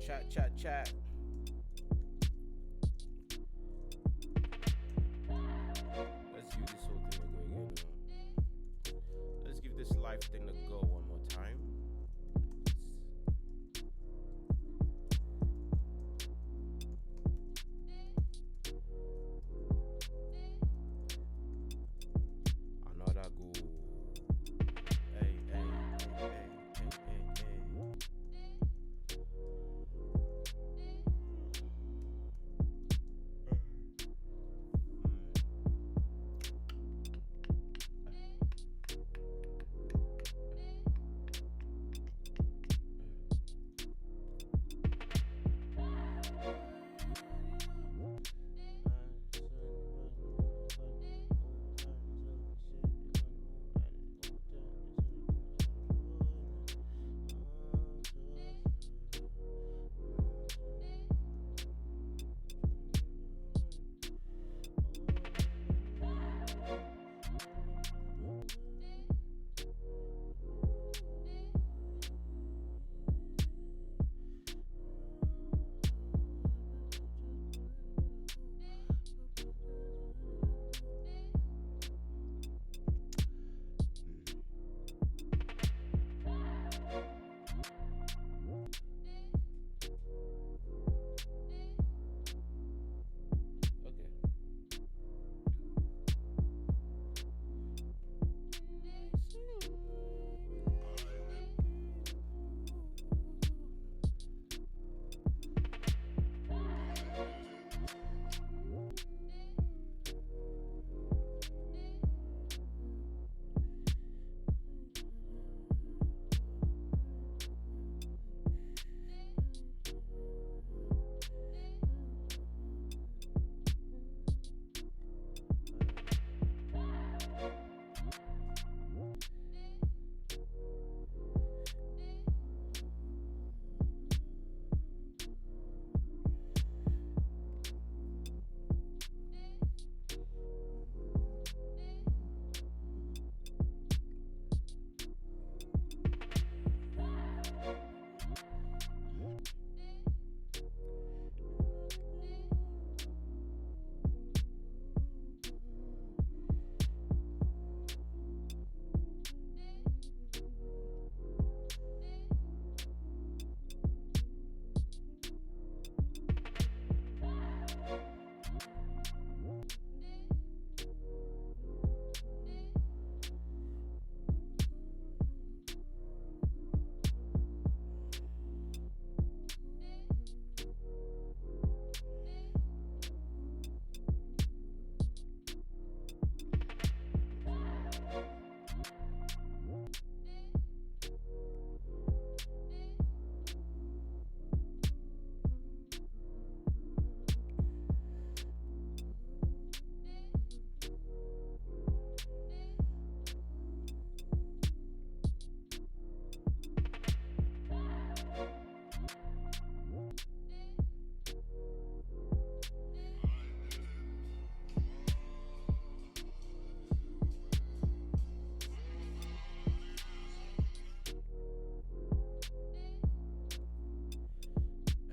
Chat. Let's give this whole thing a go again. Let's give this live thing a go one more time. Another go. Hey.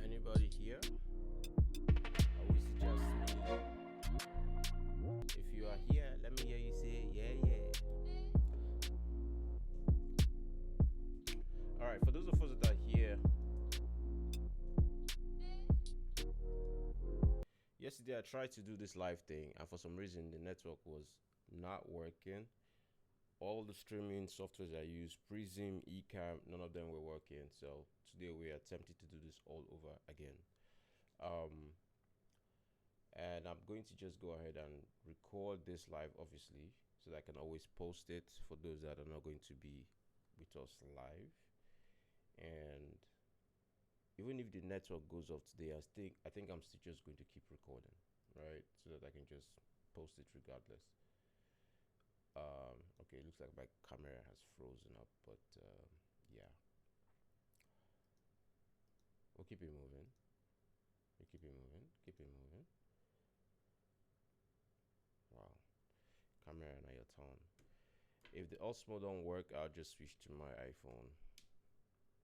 Anybody here? Or is it just me? If you are here, let me hear you say yeah. Alright, for those of us that are here, yesterday I tried to do this live thing and for some reason the network was not working. All the streaming softwares I use, Prism, Ecamm, none of them were working. So today we are attempting to do this all over again. And I'm going to just go ahead and record this live, obviously, so that I can always post it for those that are not going to be with us live. And even if the network goes off today, I think I'm still just going to keep recording, right? So that I can just post it regardless. Okay, it looks like my camera has frozen up, but yeah, we'll keep it moving. Keep it moving. Wow, camera and your tone. If the Osmo don't work, I'll just switch to my iPhone.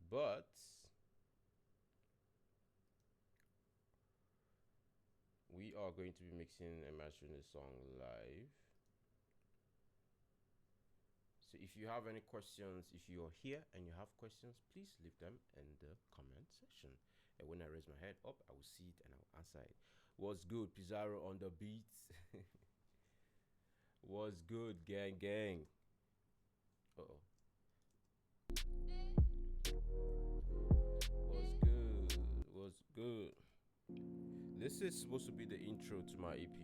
But are going to be mixing and mastering the song live. So if you have any questions, if you're here and you have questions, please leave them in the comment section. And when I raise my head up, I will see it and I will answer it. What's good, Pizarro on the beats? What's good, gang, gang? Uh-oh. What's good? What's good? This is supposed to be the intro to my EP.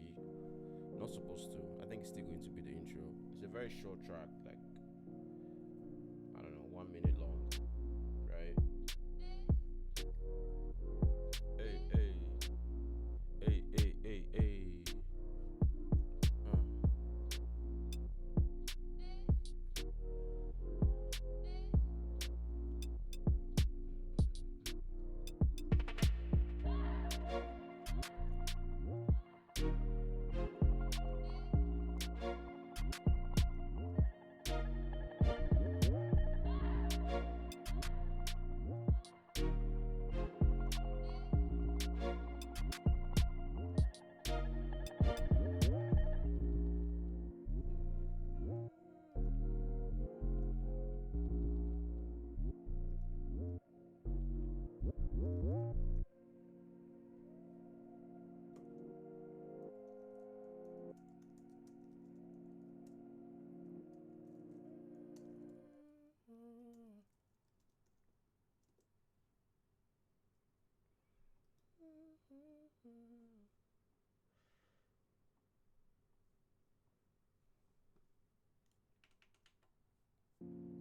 Not supposed to. I think it's still going to be the intro. It's a very short track, like, I don't know, 1 minute long, right? Hey, hey. Hey, hey, hey, hey.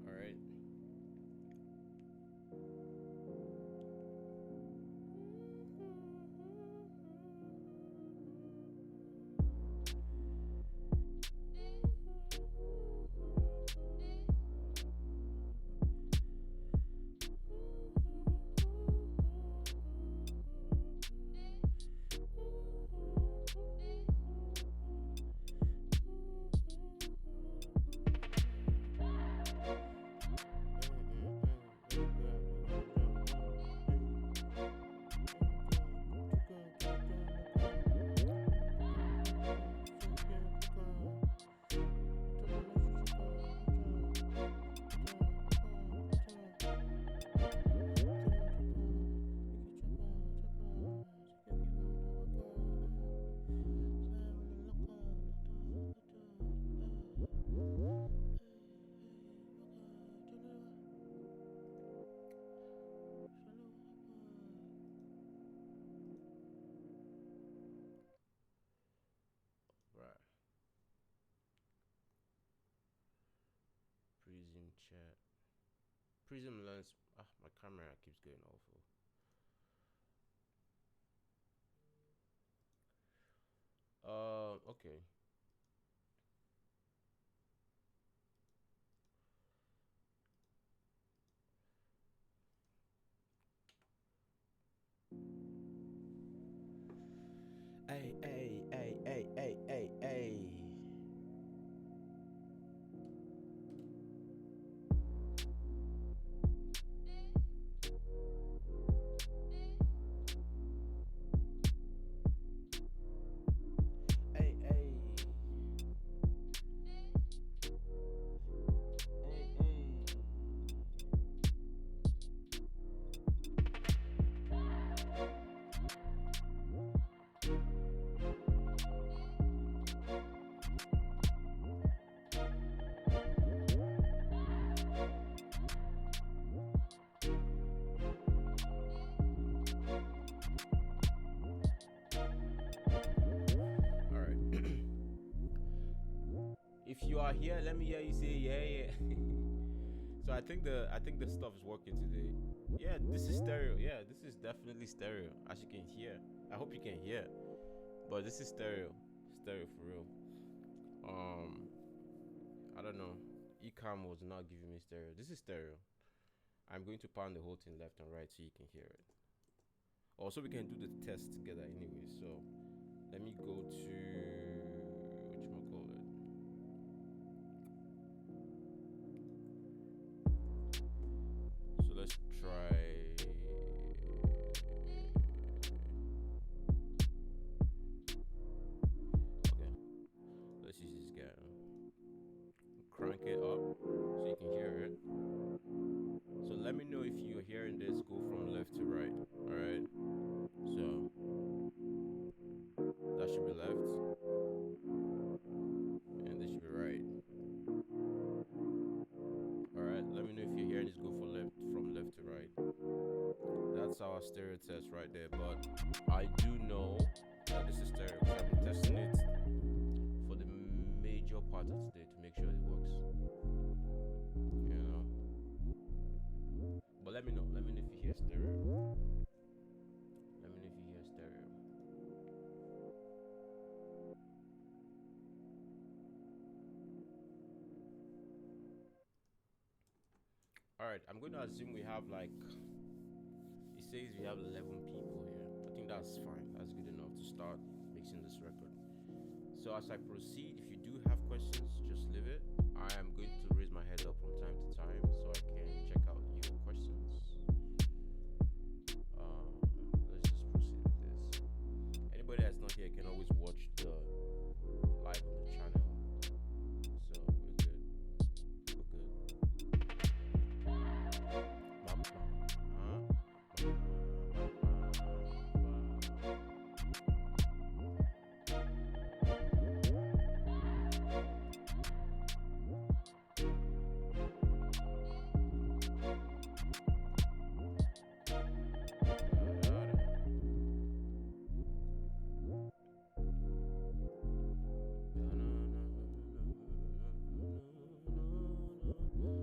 All right. Right. Prism chat. Prism lens. Ah, my camera keeps going awful. Okay. Hey, hey, hey, hey, hey, hey, hey. Hey, hey. Hey, hey. If you are here, let me hear you say yeah. So I think the stuff is working today. Yeah, this is stereo. Yeah, this is definitely stereo. As you can hear. I hope you can hear. But this is stereo. Stereo for real. I don't know. Ecam was not giving me stereo. This is stereo. I'm going to pound the whole thing left and right so you can hear it. Also, we can do the test together anyway. So let me go to whatchamacallit. So let's try. stereo test right there, but I do know that this is stereo because I've been testing it for the major part of today to make sure it works. You know. But let me know if you hear stereo. Let me know if you hear stereo. Alright, I'm going to assume we have like, it says we have 11 people here. I think that's fine. That's good enough to start mixing this record. So as I proceed, if you do have questions, just leave it. I am going to raise my head up from time to time so I can check out your questions. Let's just proceed with this. Anybody that's not here can always watch the live on the channel. So we're good. We're good.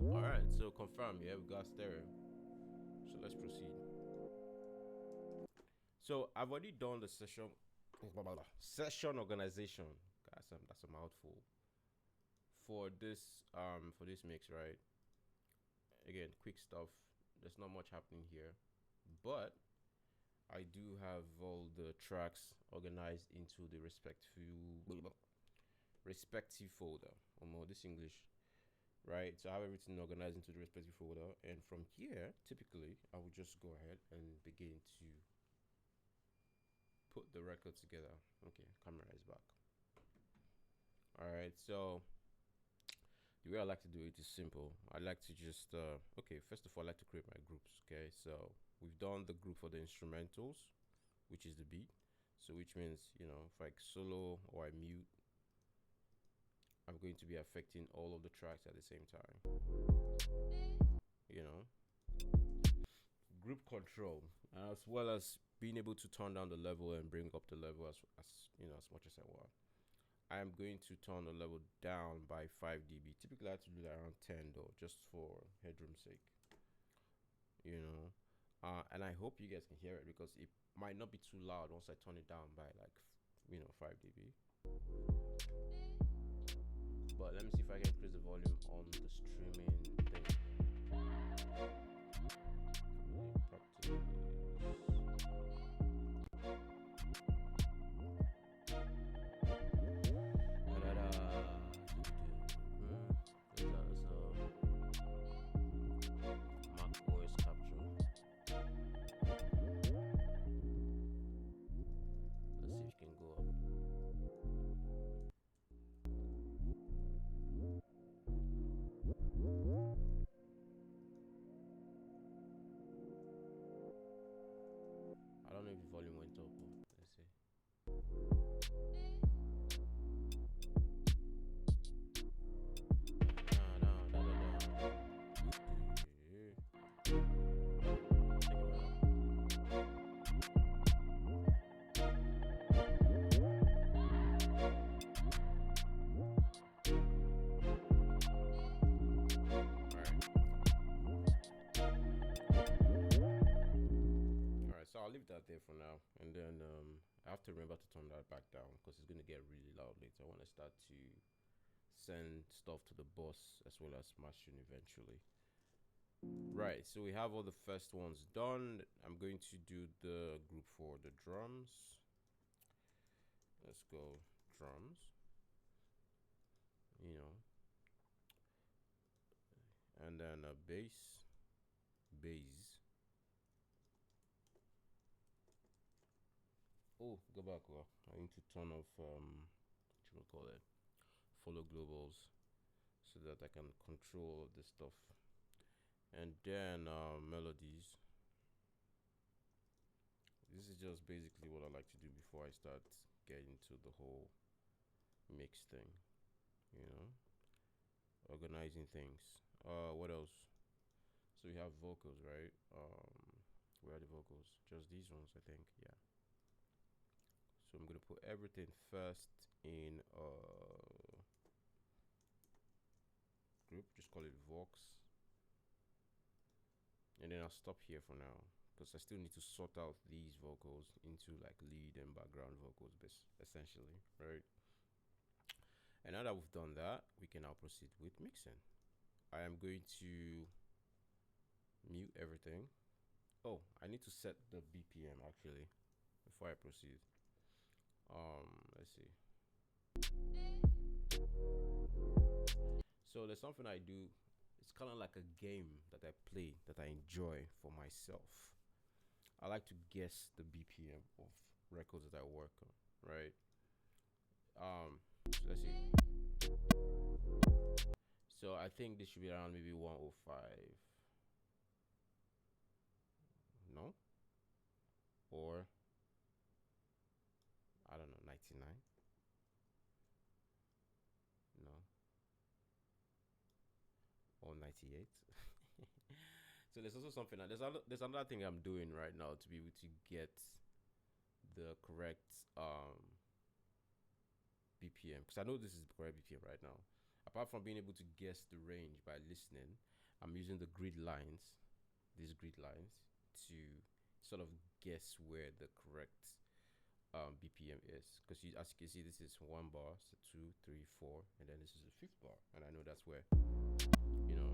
Alright, so confirm, yeah, we got stereo. So let's proceed. So I've already done the session organization. That's a mouthful. For this mix, right? Again, quick stuff. There's not much happening here, but I do have all the tracks organized into the respective folder. This English, right? So I have everything organized into the respective folder, and from here, typically, I would just go ahead and begin to put the record together. Okay, camera is back. All right, so the way I like to do it is simple. I like to just okay, first of all, I like to create my groups. Okay, so we've done the group for the instrumentals, which is the beat. So which means, you know, if I solo or I mute, I'm going to be affecting all of the tracks at the same time. You know, group control, as well as being able to turn down the level and bring up the level as you know, as much as I want. I am going to turn the level down by 5 dB. Typically I have to do that around 10 though, just for headroom sake. You know, and I hope you guys can hear it because it might not be too loud once I turn it down by like, you know, 5 dB. But let me see if I can increase the volume on the streaming thing. I don't know if the volume went up. Let's see. So I'll leave that there for now, and then I have to remember to turn that back down because it's going to get really loud later when I start to send stuff to the bus as well as mastering eventually. Right, so we have all the first ones done. I'm going to do the group for the drums. Let's go drums. You know, and then a bass. Oh, go back. Well, I need to turn off what you call it, follow globals, so that I can control all this stuff. And then melodies. This is just basically what I like to do before I start getting to the whole mix thing. You know, organizing things. What else? So we have vocals, right? Where are the vocals? Just these ones, I think. Yeah. So I'm gonna put everything first in group. Just call it Vox, and then I'll stop here for now because I still need to sort out these vocals into like lead and background vocals, essentially, right? And now that we've done that, we can now proceed with mixing. I am going to mute everything. Oh, I need to set the BPM actually before I proceed. Let's see. So there's something I do. It's kind of like a game that I play that I enjoy for myself. I like to guess the BPM of records that I work on, right? So let's see. So I think this should be around maybe 105. No? Or I don't know, 99? No. Or 98? So there's also something there's another thing I'm doing right now to be able to get the correct BPM, because I know this is the correct BPM right now. Apart from being able to guess the range by listening, I'm using the grid lines, these grid lines, to sort of guess where the correct BPM is. Because as you can see, this is 1 bar, so 2, 3, 4, and then this is the 5th bar, and I know that's where, you know,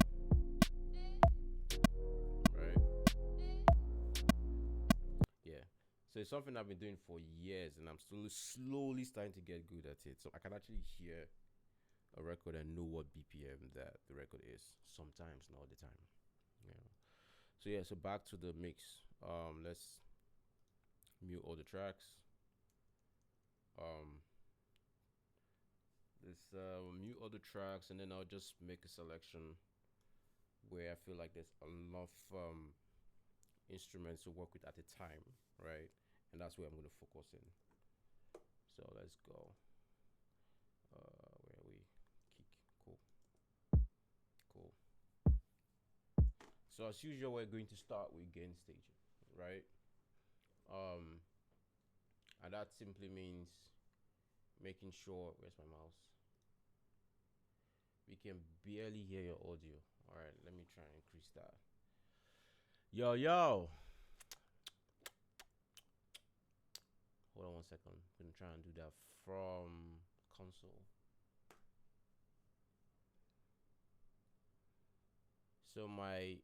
right? Yeah. So it's something I've been doing for years, and I'm slowly starting to get good at it. So I can actually hear a record and know what BPM that the record is. Sometimes, not all the time. Yeah. So yeah. So back to the mix. Let's mute all the tracks. Let's mute all the tracks, and then I'll just make a selection where I feel like there's enough instruments to work with at a time, right? And that's where I'm going to focus in. So let's go. Where are we? Kick. Cool. So as usual, we're going to start with gain staging, right? And that simply means making sure, where's my mouse? We can barely hear your audio. All right, let me try and increase that. Yo. Hold on 1 second. I'm gonna try and do that from console. So my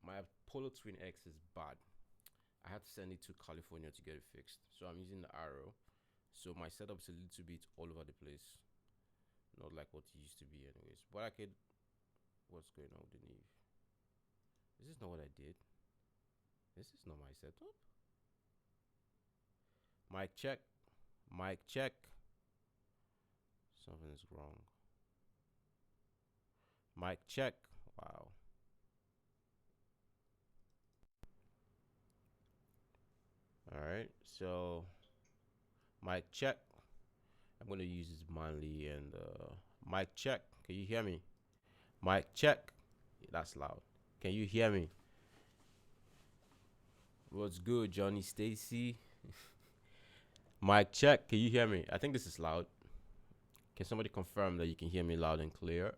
Apollo Twin X is bad. I had to send it to California to get it fixed. So I'm using the arrow. So my setup's a little bit all over the place. Not like what it used to be anyways. But I could, what's going on with the Neve? This is not what I did. This is not my setup. Mic check. Mic check. Something is wrong. Mic check. Wow. Alright, so mic check. I'm gonna use this Manly and mic check. Can you hear me? Mic check. Yeah, that's loud. Can you hear me? What's good, Johnny Stacy? Mic check. Can you hear me? I think this is loud. Can somebody confirm that you can hear me loud and clear?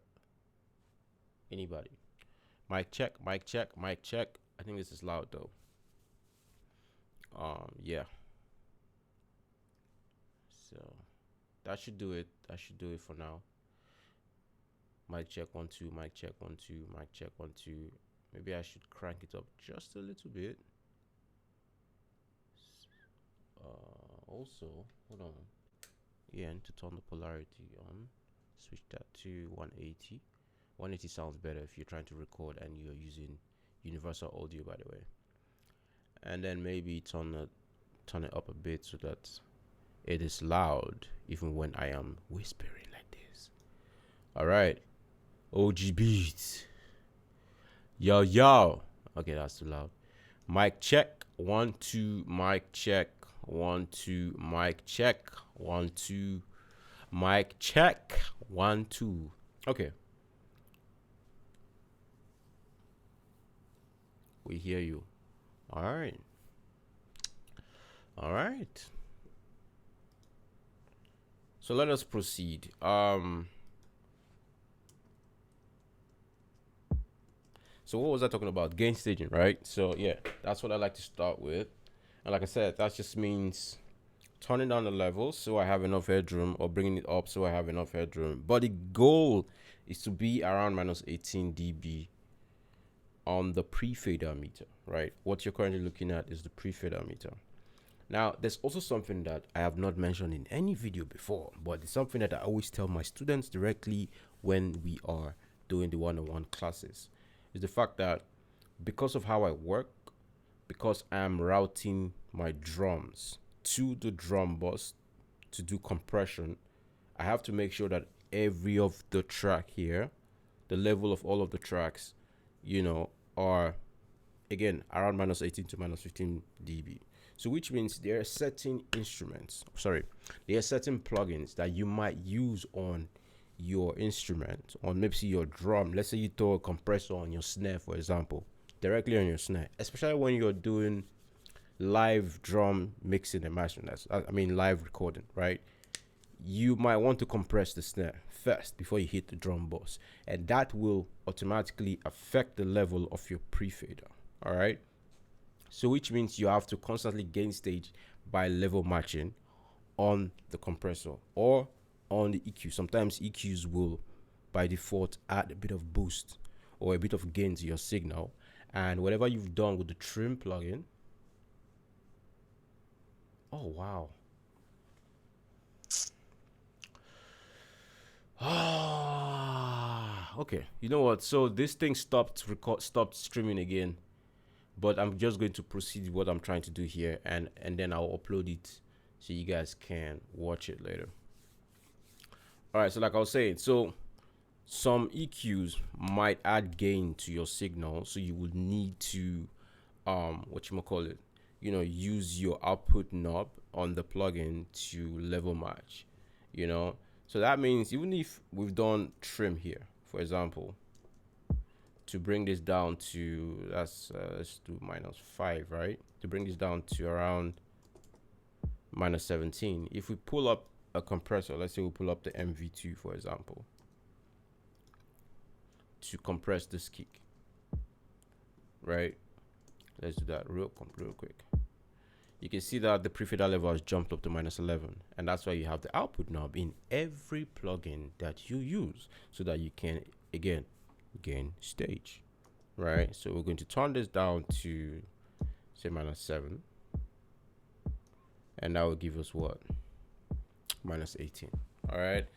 Anybody? Mic check. Mic check. Mic check. I think this is loud though. Yeah. So that should do it. That should do it for now. Mic check 1 2. Mic check 1 2. Mic check 1 2. Maybe I should crank it up just a little bit. Also, hold on. Yeah, I need to turn the polarity on. Switch that to 180. 180 sounds better if you're trying to record and you're using universal audio, by the way. And then maybe turn it up a bit so that it is loud even when I am whispering like this. All right, OG beats. Yo. Okay, that's too loud. Mic check 1 2. Mic check 1 2. Mic check 1 2. Mic check 1 2. Okay. We hear you. All right. All right. So let us proceed. So what was I talking about? Gain staging, right? So yeah, that's what I like to start with. And like I said, that just means turning down the levels so I have enough headroom, or bringing it up so I have enough headroom. But the goal is to be around minus 18 dB on the pre-fader meter, right? What you're currently looking at is the pre-fader meter. Now, there's also something that I have not mentioned in any video before, but it's something that I always tell my students directly when we are doing the one-on-one classes, is the fact that because of how I work, because I'm routing my drums to the drum bus to do compression, I have to make sure that every of the track here, the level of all of the tracks, you know, are again around minus 18 to minus 15 dB. So which means there are certain there are certain plugins that you might use on your instrument, on maybe your drum. Let's say you throw a compressor on your snare, for example, directly on your snare, especially when you're doing live drum mixing and mastering. I mean live recording, right? You might want to compress the snare first before you hit the drum bus, and that will automatically affect the level of your pre-fader. All right. So which means you have to constantly gain stage by level matching on the compressor or on the EQ. Sometimes EQs will by default add a bit of boost or a bit of gain to your signal, and whatever you've done with the trim plugin. Oh wow. Okay, you know what, so this thing stopped streaming again, but I'm just going to proceed with what I'm trying to do here, and then I'll upload it so you guys can watch it later. All right, so like I was saying, so some EQs might add gain to your signal, so you would need to use your output knob on the plugin to level match, so that means even if we've done trim here, for example, to bring this down to, let's do -5, right? To bring this down to around -17. If we pull up a compressor, let's say we pull up the MV2, for example, to compress this kick, right? Let's do that real quick. You can see that the pre-fader level has jumped up to -11, and that's why you have the output knob in every plugin that you use, so that you can again gain stage, right? So we're going to turn this down to say -7, and that will give us what? -18. All right,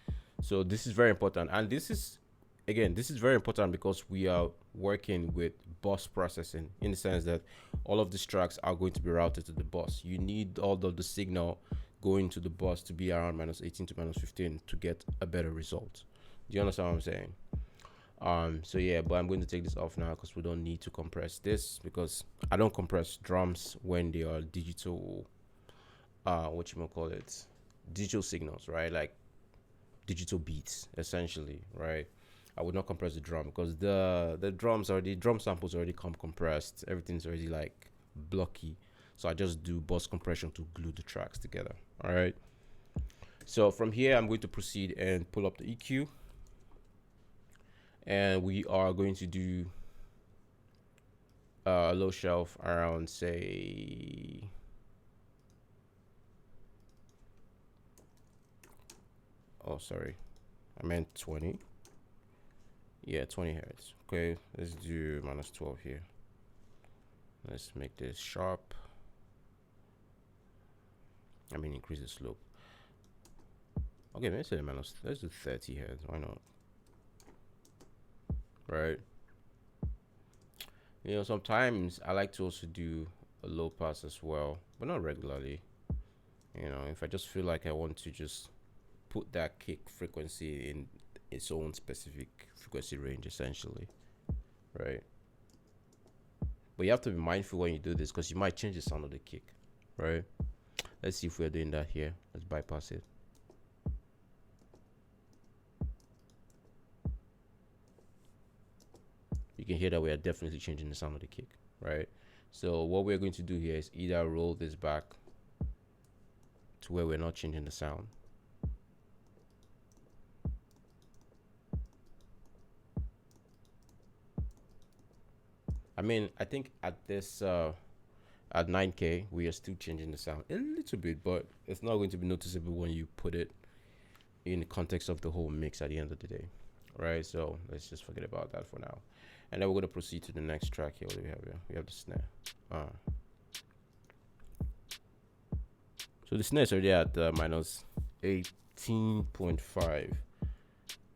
so this is very important, and this is very important because we are working with bus processing, in the sense that all of these tracks are going to be routed to the bus. You need all of the signal going to the bus to be around -18 to -15 to get a better result. Do you understand what I'm saying? So yeah, but I'm going to take this off now because we don't need to compress this, because I don't compress drums when they are digital digital signals, right? Like digital beats, essentially, right? I would not compress the drum because the drum samples already come compressed. Everything's already like blocky. So I just do bus compression to glue the tracks together. All right. So from here, I'm going to proceed and pull up the EQ. And we are going to do a low shelf around, say, oh, sorry, I meant 20. Yeah, 20 hertz. Okay, let's do -12 here. Let's make this sharp. Increase the slope. Okay, let's do 30 hertz. Why not? Right. Sometimes I like to also do a low pass as well, but not regularly. If I just feel like I want to just put that kick frequency in its own specific frequency range, essentially, right? But you have to be mindful when you do this, because you might change the sound of the kick, right? Let's see if we're doing that here. Let's bypass it. You can hear that we are definitely changing the sound of the kick, right? So what we're going to do here is either roll this back to where we're not changing the sound. I mean, I think at this at 9K we are still changing the sound a little bit, but it's not going to be noticeable when you put it in the context of the whole mix at the end of the day, right? So let's just forget about that for now, and then we're going to proceed to the next track here. What do we have here? We have the snare. So the snare is already at minus 18.5.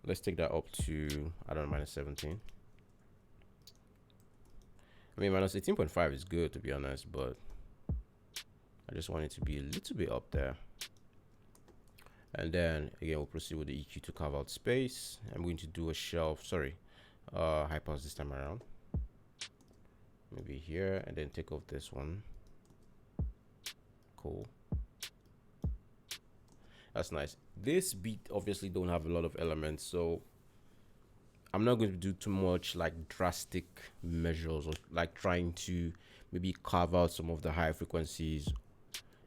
Let's take that up to, I don't know, minus 17. I mean, minus 18.5 is good, to be honest, but I just want it to be a little bit up there. And then again, we'll proceed with the EQ to carve out space. I'm going to do a shelf, high pass this time around. Maybe here, and then take off this one. Cool. That's nice. This beat obviously don't have a lot of elements, so I'm not going to do too much like drastic measures or like trying to maybe carve out some of the high frequencies,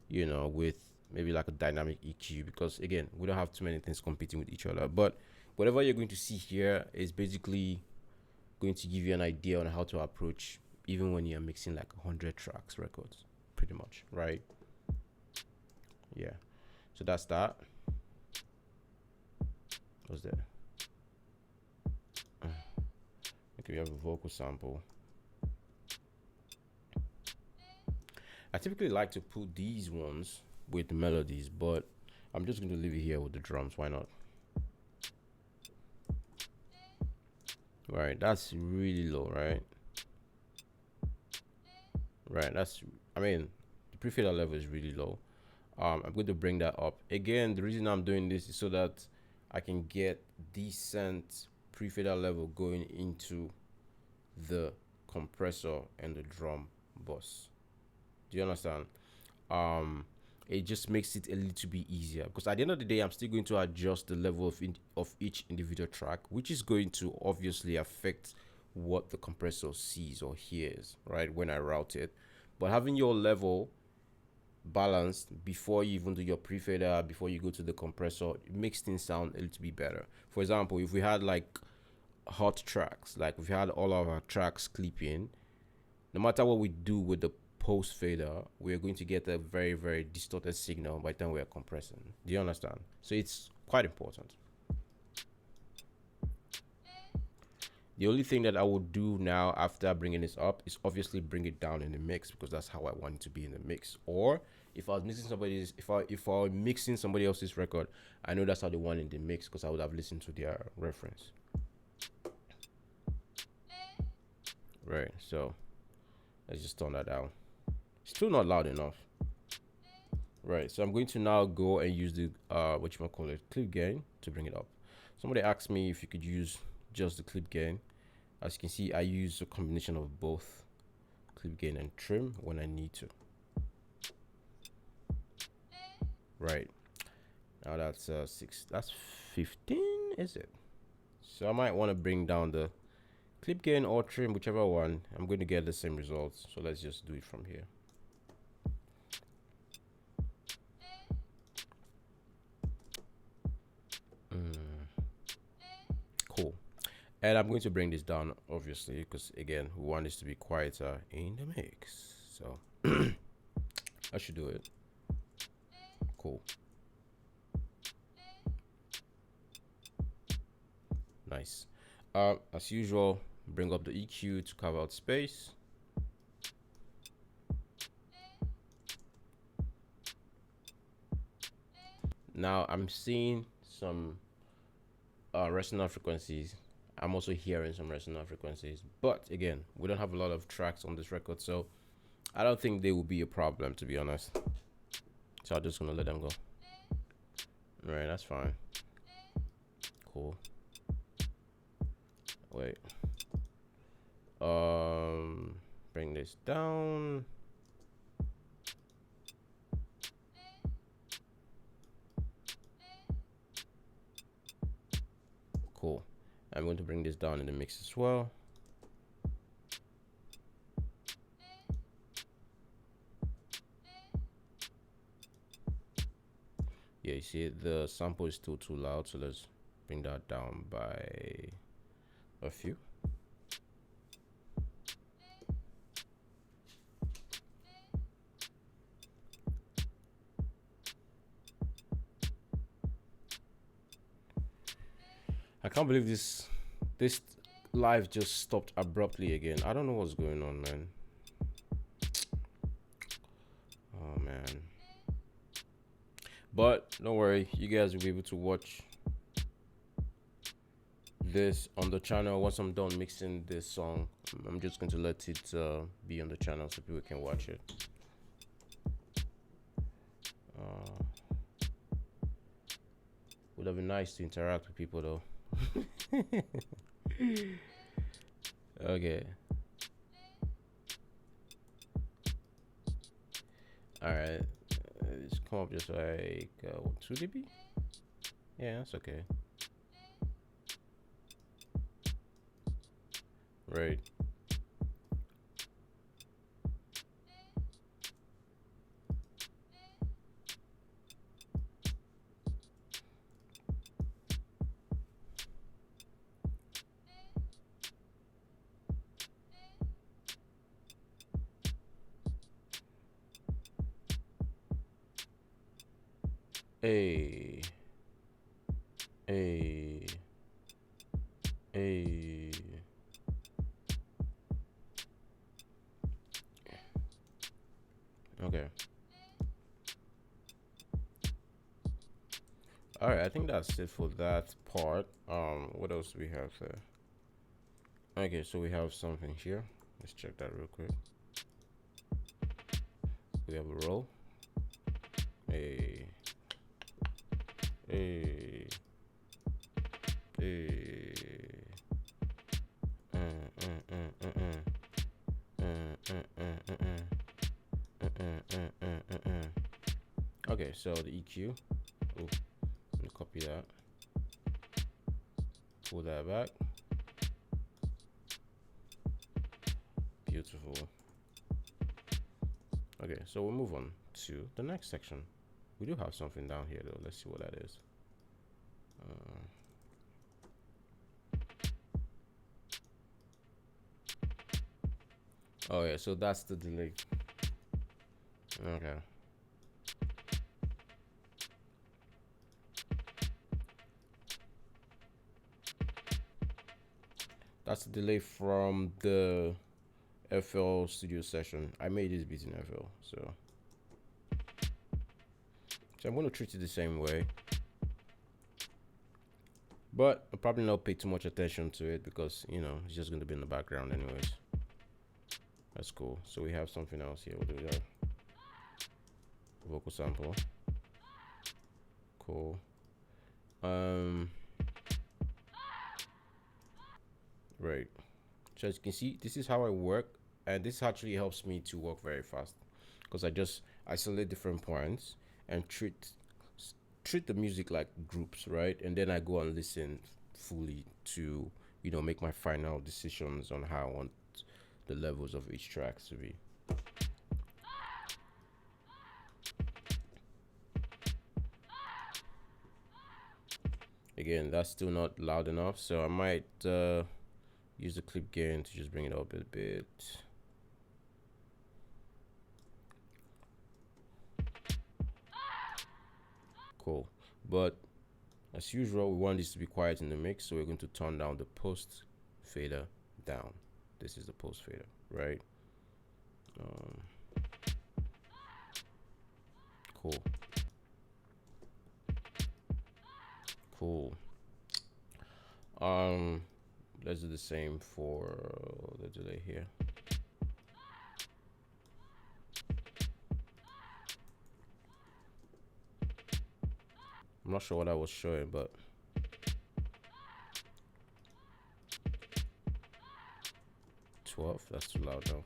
you know, with maybe like a dynamic EQ, because again, we don't have too many things competing with each other. But whatever you're going to see here is basically going to give you an idea on how to approach even when you're mixing like 100 tracks records, pretty much, right? Yeah. So that's that. What's that? Okay, we have a vocal sample. I typically like to put these ones with the melodies, but I'm just going to leave it here with the drums. Why not? Right, that's really low, right? Right, that's, I mean, the pre-fader level is really low. I'm going to bring that up. Again, the reason I'm doing this is so that I can get decent pre-fader level going into the compressor and the drum bus. Do you understand? It just makes it a little bit easier, because at the end of the day, I'm still going to adjust the level of each individual track, which is going to obviously affect what the compressor sees or hears, right, when I route it. But having your level balanced before you even do your pre-fader, before you go to the compressor, it makes things sound a little bit better. For example, if we had like hot tracks, like if we had all of our tracks clipping, no matter what we do with the post fader, we're going to get a very, very distorted signal by the time we're compressing. Do you understand? So it's quite important. The only thing that I will do now after bringing this up is obviously bring it down in the mix, because that's how I want it to be in the mix. Or if I was mixing somebody's, if I was mixing somebody else's record, I know that's how they want it in the mix, because I would have listened to their reference. Right, so let's just turn that down. Still not loud enough. Right, so I'm going to now go and use the clip gain to bring it up. Somebody asked me if you could use just the clip gain. As you can see, I use a combination of both clip gain and trim when I need to. Right, now that's 15, is it? So I might want to bring down the clip gain or trim, whichever one. I'm going to get the same results, so let's just do it from here. Cool. And I'm going to bring this down, obviously, because again, we want this to be quieter in the mix. So I should do it. Cool. Nice. As usual, bring up the EQ to carve out space. Now I'm seeing some resonant frequencies. I'm also hearing some resonant frequencies, but again, we don't have a lot of tracks on this record, so I don't think they will be a problem, to be honest. So I'm just gonna let them go. All right, that's fine. Cool. Wait. Bring this down. Cool. I'm going to bring this down in the mix as well. Yeah, you see the sample is still too loud, so let's bring that down by a few. I can't believe this live just stopped abruptly again. I don't know what's going on, man. Oh man. But don't worry, you guys will be able to watch this on the channel once I'm done mixing this song. I'm just going to let it be on the channel so people can watch it. Would have been nice to interact with people though. Okay. All right. Let's come up just like 2 dB. Yeah, that's okay. Right. Hey. Hey. Hey. Okay. All right, I think that's it for that part. What else do we have there? Okay, so we have something here. Let's check that real quick. We have a roll. Hey. Hey. Hey. Okay, so the EQ. Oh, let me copy that. Pull that back. Beautiful. Okay, so we'll move on to the next section. We do have something down here though. Let's see what that is. Oh yeah, so that's the delay. Okay. That's the delay from the FL Studio session. I made this beat in FL, so I'm going to treat it the same way. But I'll probably not pay too much attention to it because, you know, it's just going to be in the background anyways. That's cool. So we have something else here. What do we have? Vocal sample. Cool. Right. So as you can see, this is how I work, and this actually helps me to work very fast because I just isolate different points and treat the music like groups, right? And then I go and listen fully to, you know, make my final decisions on how I want the levels of each track to be. Again, that's still not loud enough, so I might use the clip gain to just bring it up a bit. Cool. But as usual, we want this to be quiet in the mix, so we're going to turn down the post fader down. This is the post fader, right? Cool. Cool. Let's do the same for the delay here. I'm not sure what I was showing, but that's too loud now.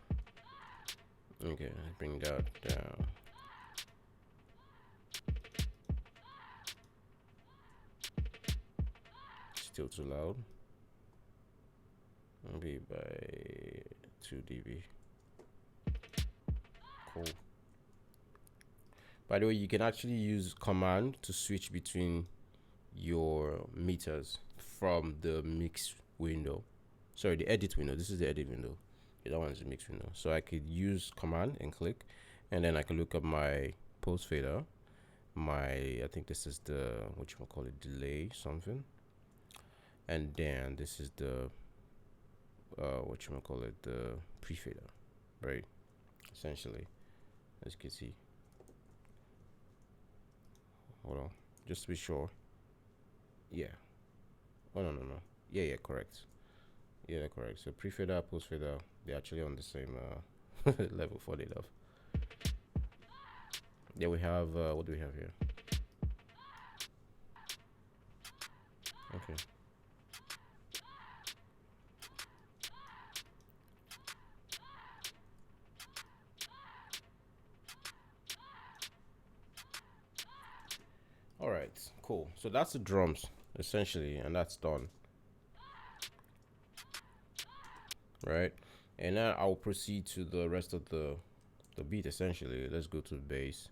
Okay, bring that down. Still too loud. Maybe by 2 dB. Cool. By the way, you can actually use command to switch between your meters from the mix window. Sorry, the edit window. This is the edit window. The other one is the mix window. So I could use command and click, and then I can look up my post fader. I think this is the, what you call it, delay something. And then this is the, what you call it, the pre-fader, right? Essentially, as you can see. Hold on, just to be sure. Yeah. Oh no. Yeah, correct. Yeah, correct. So pre-fader, post-fader, they're actually on the same level for the enough. Yeah, we have, what do we have here? Okay. All right, cool. So that's the drums essentially, and that's done. Right, and now I'll proceed to the rest of the beat. Essentially, let's go to the bass.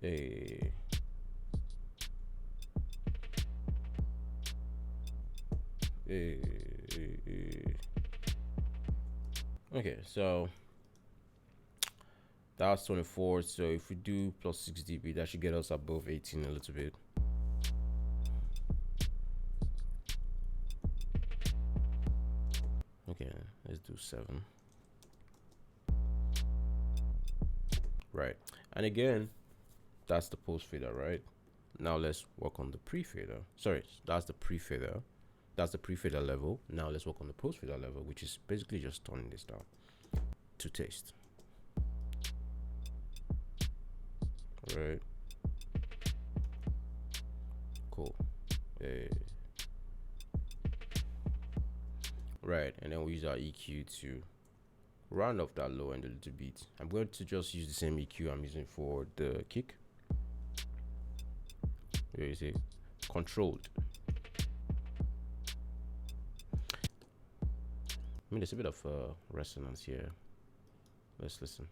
Hey. Okay, so that's 24. So if we do plus 6 dB, that should get us above 18 a little bit. Okay, let's do 7. Right, and again, that's the post fader, right? Now let's work on the pre-fader. Sorry, that's the pre-fader. That's the pre-fader level. Now let's work on the post-fader level, which is basically just turning this down to taste. Right. Cool. Right, and then we use our EQ to round off that low end a little bit. I'm going to just use the same EQ I'm using for the kick. Here you see, controlled. I mean, there's a bit of resonance here. Let's listen.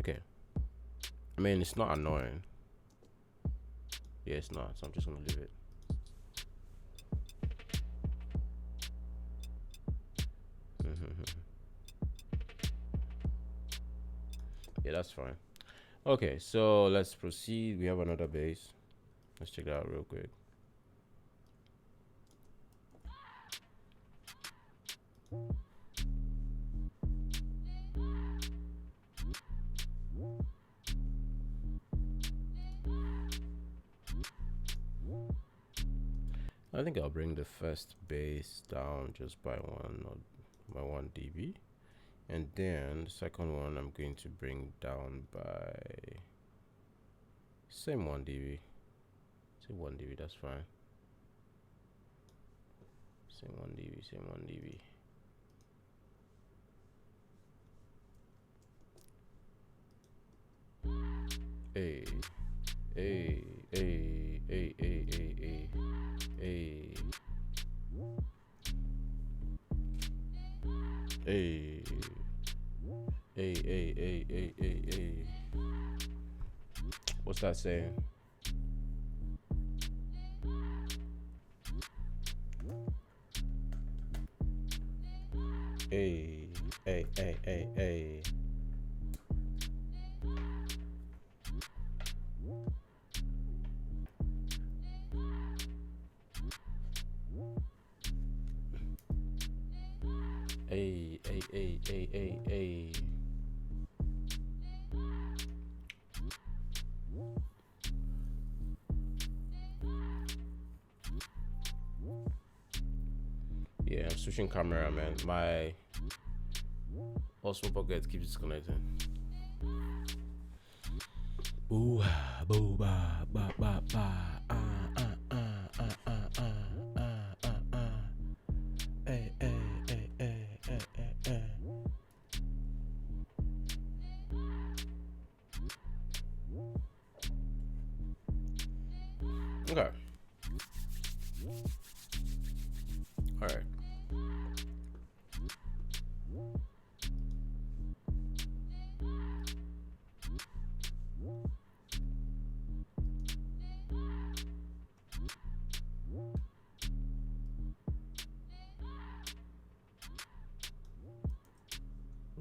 Okay. I mean, it's not annoying. Yeah, it's not, so I'm just gonna leave it. Yeah, that's fine. Okay, so let's proceed. We have another bass. Let's check that out real quick. I think I'll bring the first bass down just by 1 dB, and then the second one I'm going to bring down by same 1 dB. Say 1 dB, that's fine. Same 1 dB, same 1 dB. Hey, hey, hey, hey, hey, hey, hey, hey, hey, hey, hey, hey, hey, hey, hey. What's that saying? Hey, hey, hey, hey, hey. Hey, hey, hey, hey, hey, hey. Yeah, I'm switching camera, man. My Osmo Pocket keeps disconnecting. Ooh, boo, ba, ba, ba, ba, Hey, hey, hey, hey, hey, hey, hey. Okay. All right.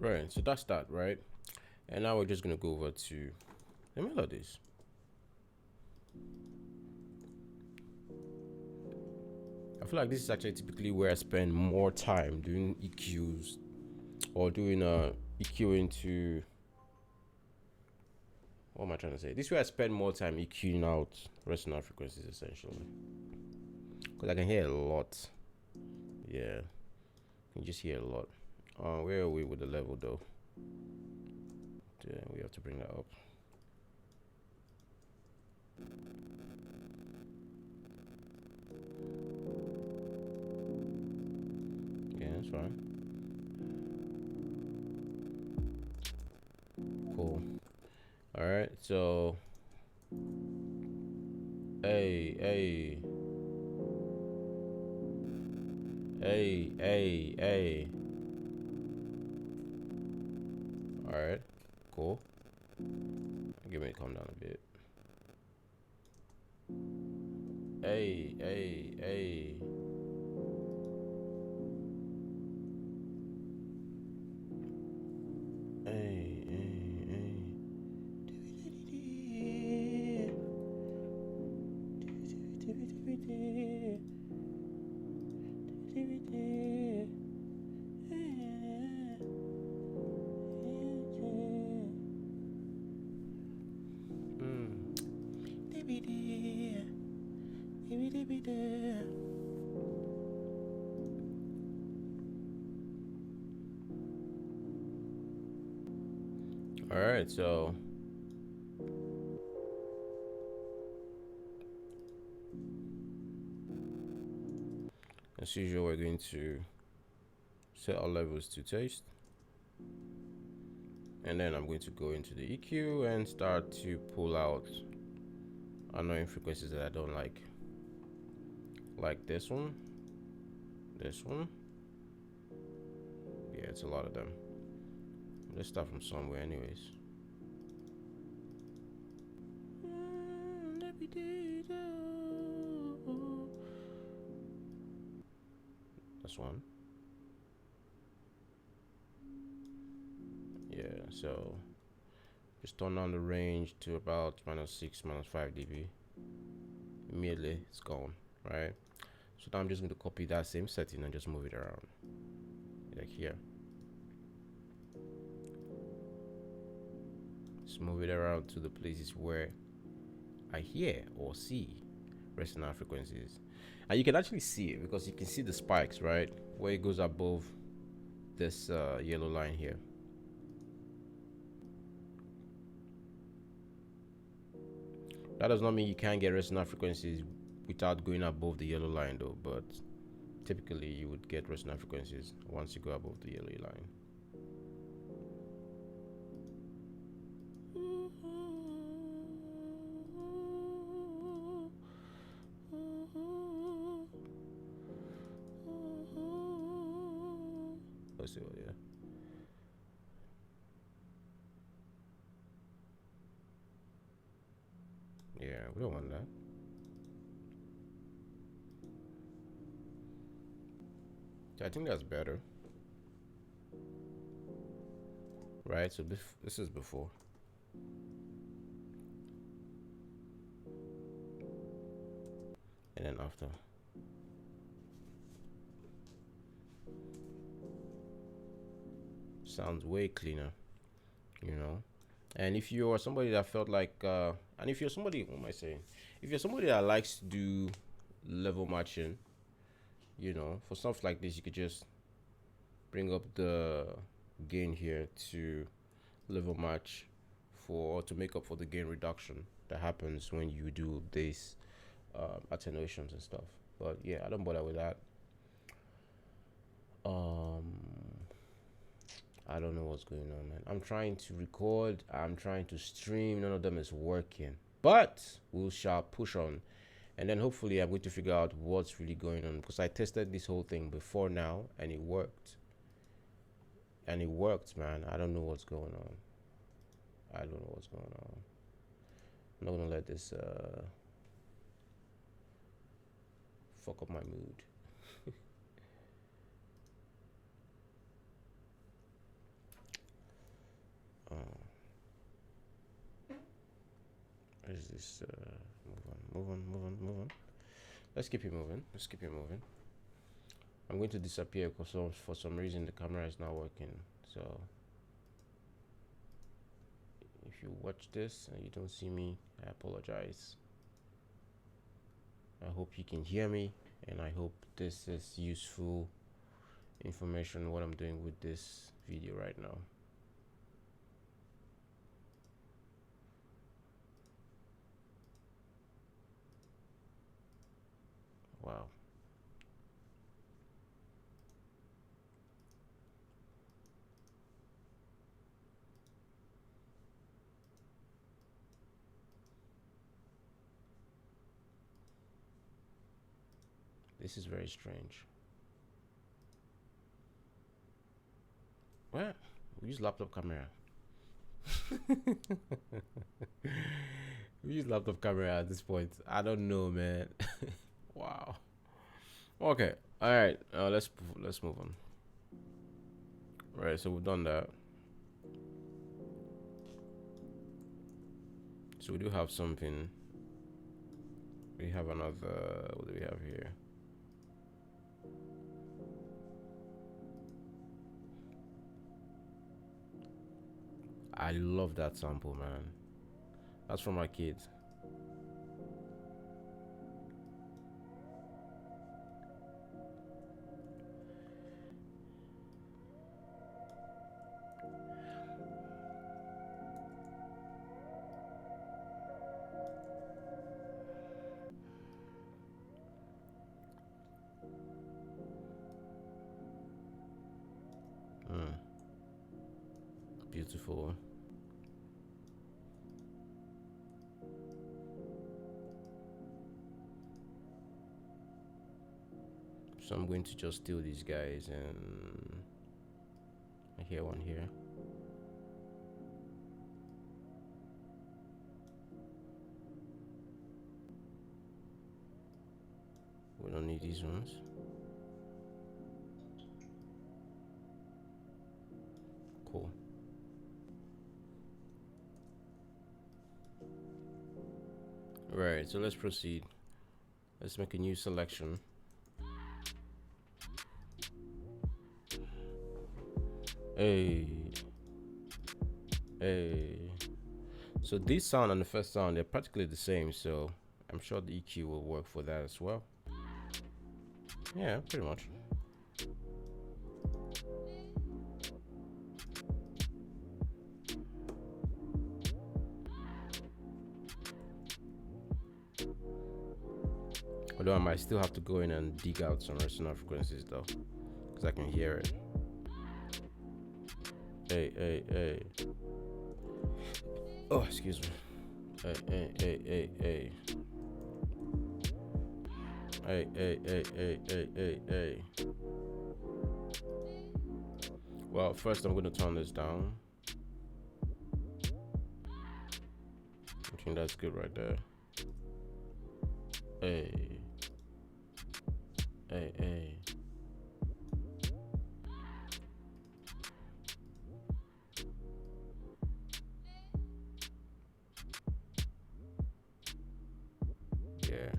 Right, so that's that, right? And now we're just gonna go over to the melodies. I feel like this is actually typically where I spend more time doing EQs or doing EQ into, what am I trying to say? This is where I spend more time EQing out resonant frequencies essentially, because I can hear a lot. Yeah, you can just hear a lot. Where are we with the level though? Yeah, we have to bring that up. Yeah, that's fine. Cool. All right, so hey. All right, cool. Give me to calm down a bit. Hey. All right, so as usual, we're going to set our levels to taste, and then I'm going to go into the EQ and start to pull out annoying frequencies that I don't like this one, yeah, it's a lot of them. Let's start from somewhere anyways. That's one. Yeah, so just turn down the range to about -6, -5 dB. Immediately it's gone, right? So now I'm just going to copy that same setting and just move it around, like here. Just move it around to the places where I hear or see resonant frequencies. And you can actually see it because you can see the spikes, right? Where it goes above this yellow line here. That does not mean you can't get resonant frequencies without going above the yellow line though, but typically you would get resonant frequencies once you go above the yellow line. Let's see what, yeah. Yeah, we don't want that. I think that's better. Right, so this is before. And then after. Sounds way cleaner, you know. And if you're somebody that felt like, and if you're somebody, what am I saying? If you're somebody that likes to do level matching, you know, for stuff like this, you could just bring up the gain here to level match for, or to make up for the gain reduction that happens when you do this attenuations and stuff. But yeah, I don't bother with that. I don't know what's going on, man. I'm trying to record, I'm trying to stream, none of them is working. But we shall push on. And then hopefully I'm going to figure out what's really going on, because I tested this whole thing before now and it worked. And it worked, man. I don't know what's going on. I don't know what's going on. I'm not gonna let this fuck up my mood. this? Move on. Let's keep it moving. I'm going to disappear because for some reason the camera is not working. So if you watch this and you don't see me, I apologize. I hope you can hear me, and I hope this is useful information what I'm doing with this video right now. Wow. This is very strange. Well, we use laptop camera. We use laptop camera at this point. I don't know, man. Wow. Okay. All right. Let's move on. All right. So we've done that. So we do have something. We have another. What do we have here? I love that sample, man. That's from my kids. Beautiful. So I'm going to just steal these guys, and I hear one here. We don't need these ones. Cool. Right, so let's proceed. Let's make a new selection. Hey. So this sound and the first sound, they're practically the same, so I'm sure the EQ will work for that as well. Yeah, pretty much. Although I might still have to go in and dig out some resonant frequencies though, because I can hear it. Hey. Oh, excuse me. Hey. Hey. Well, first I'm going to turn this down. I think that's good right there. Hey. Yeah.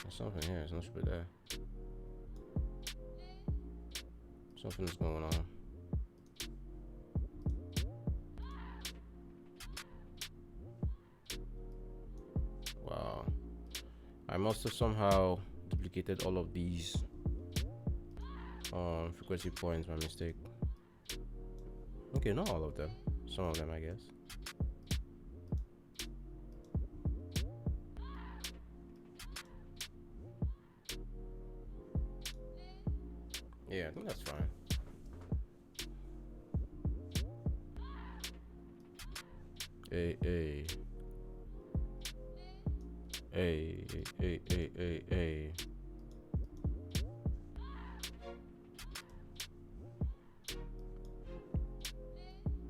There's something here. It's not supposed to be there. Something's going on. Wow. I must have somehow duplicated all of these frequency points by mistake. Okay, not all of them. Some of them, I guess. Yeah, I think that's fine. Hey.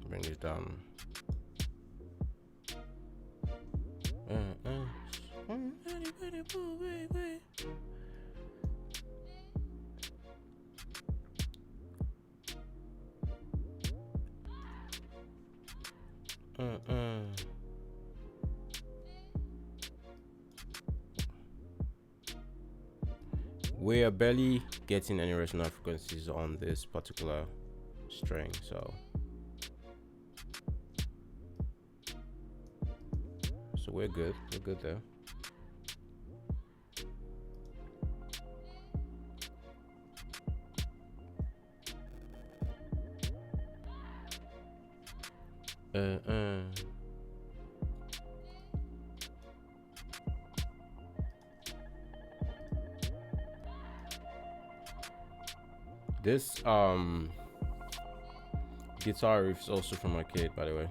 Bring this down. we are barely getting any resonant frequencies on this particular string, so we're good there. This guitar riff is also from Arcade, by the way.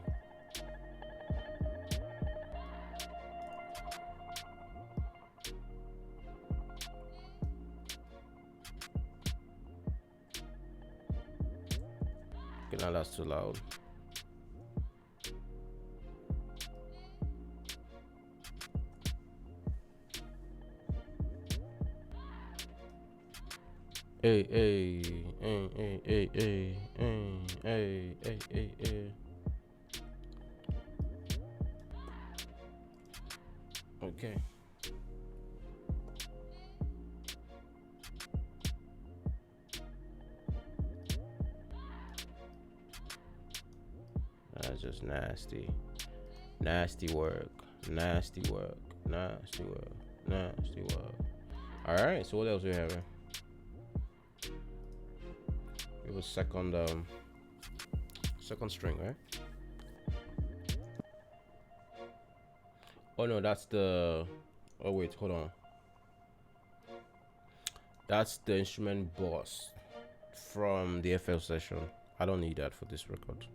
Okay, now that's too loud. Hey. Okay. That's just nasty. Nasty work. Alright, so what else we have here? It was second string, right? Oh no, that's the, oh wait, hold on. That's the instrument boss from the FL session. I don't need that for this record.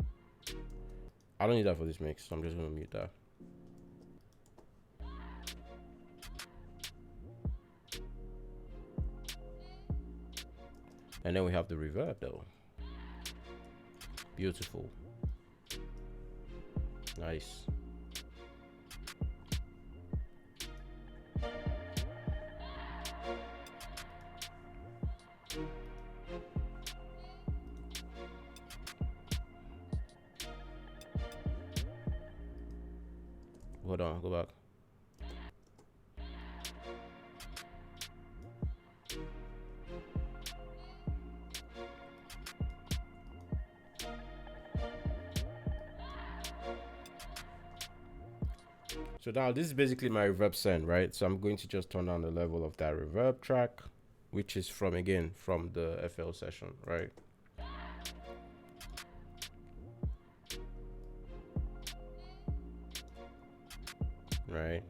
I don't need that for this mix, so I'm just gonna mute that. And then we have the reverb though. Beautiful. Nice. Hold on, go back. So now this is basically my reverb send, right? So I'm going to just turn down the level of that reverb track, which is from the FL session, right? Right.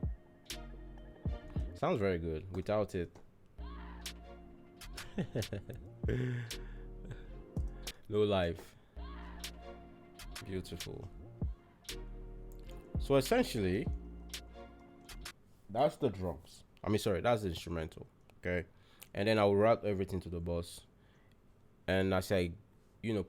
Sounds very good without it. Low life. Beautiful. So essentially, that's the drums. That's the instrumental. Okay. And then I'll route everything to the bus. And as I,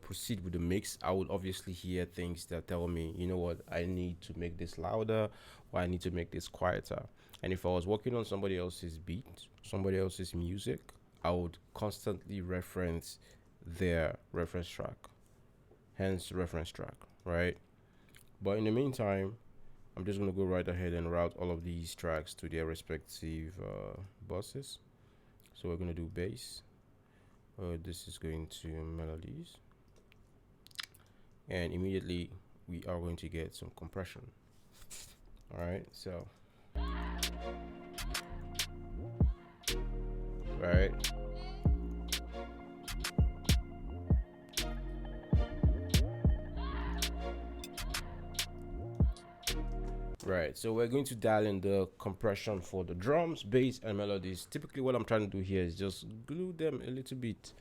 proceed with the mix, I would obviously hear things that tell me, you know what, I need to make this louder, or I need to make this quieter. And if I was working on somebody else's beat, somebody else's music, I would constantly reference their reference track, hence reference track, right? But in the meantime, I'm just going to go right ahead and route all of these tracks to their respective buses. So we're going to do bass. This is going to melodies. And immediately we are going to get some compression. All right, so. Right. Right, so we're going to dial in the compression for the drums, bass, and melodies. Typically what I'm trying to do here is just glue them a little bit,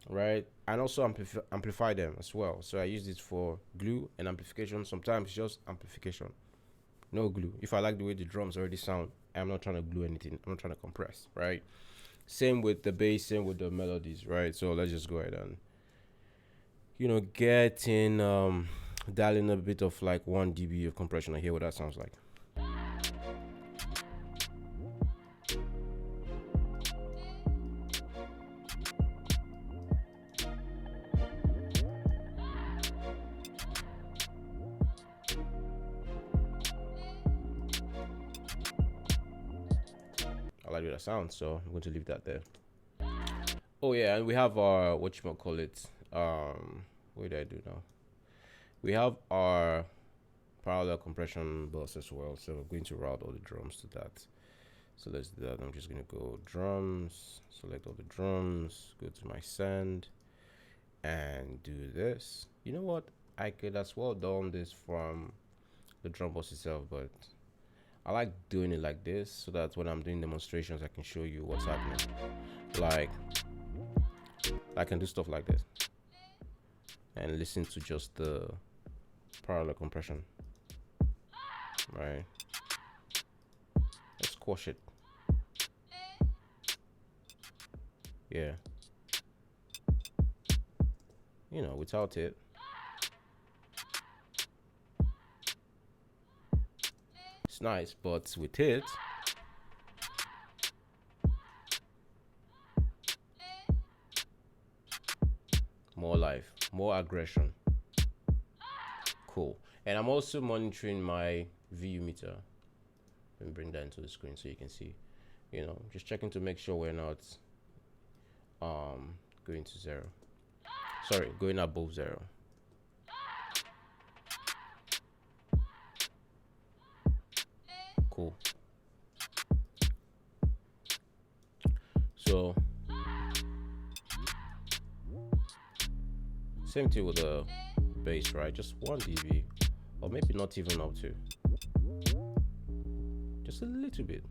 right? And also amplify them as well. So I use this for glue and amplification, sometimes just amplification, no glue. If I like the way the drums already sound, I'm not trying to glue anything, I'm not trying to compress, right? Same with the bass, same with the melodies, right? So let's just go ahead and, get in, dial in a bit of like 1 dB of compression and hear what that sounds like. I like the way that sounds, so I'm going to leave that there. Oh yeah, and we have our whatchamacallit. What did I do now? We have our parallel compression bus as well. So we're going to route all the drums to that. So let's do that. I'm just gonna go drums, select all the drums, go to my send, and do this. You know what? I could as well done this from the drum bus itself, but I like doing it like this so that when I'm doing demonstrations, I can show you what's happening. Like I can do stuff like this and listen to just the parallel compression, right? Let's squash it. Yeah. You know, without it. It's nice, but with it, more life, more aggression. Cool. And I'm also monitoring my VU meter. Let me bring that into the screen so you can see. You know, just checking to make sure we're not going to zero. Sorry, going above zero. Cool. So same thing with the bass, right? Just 1 dB, or maybe not even up to. Just a little bit.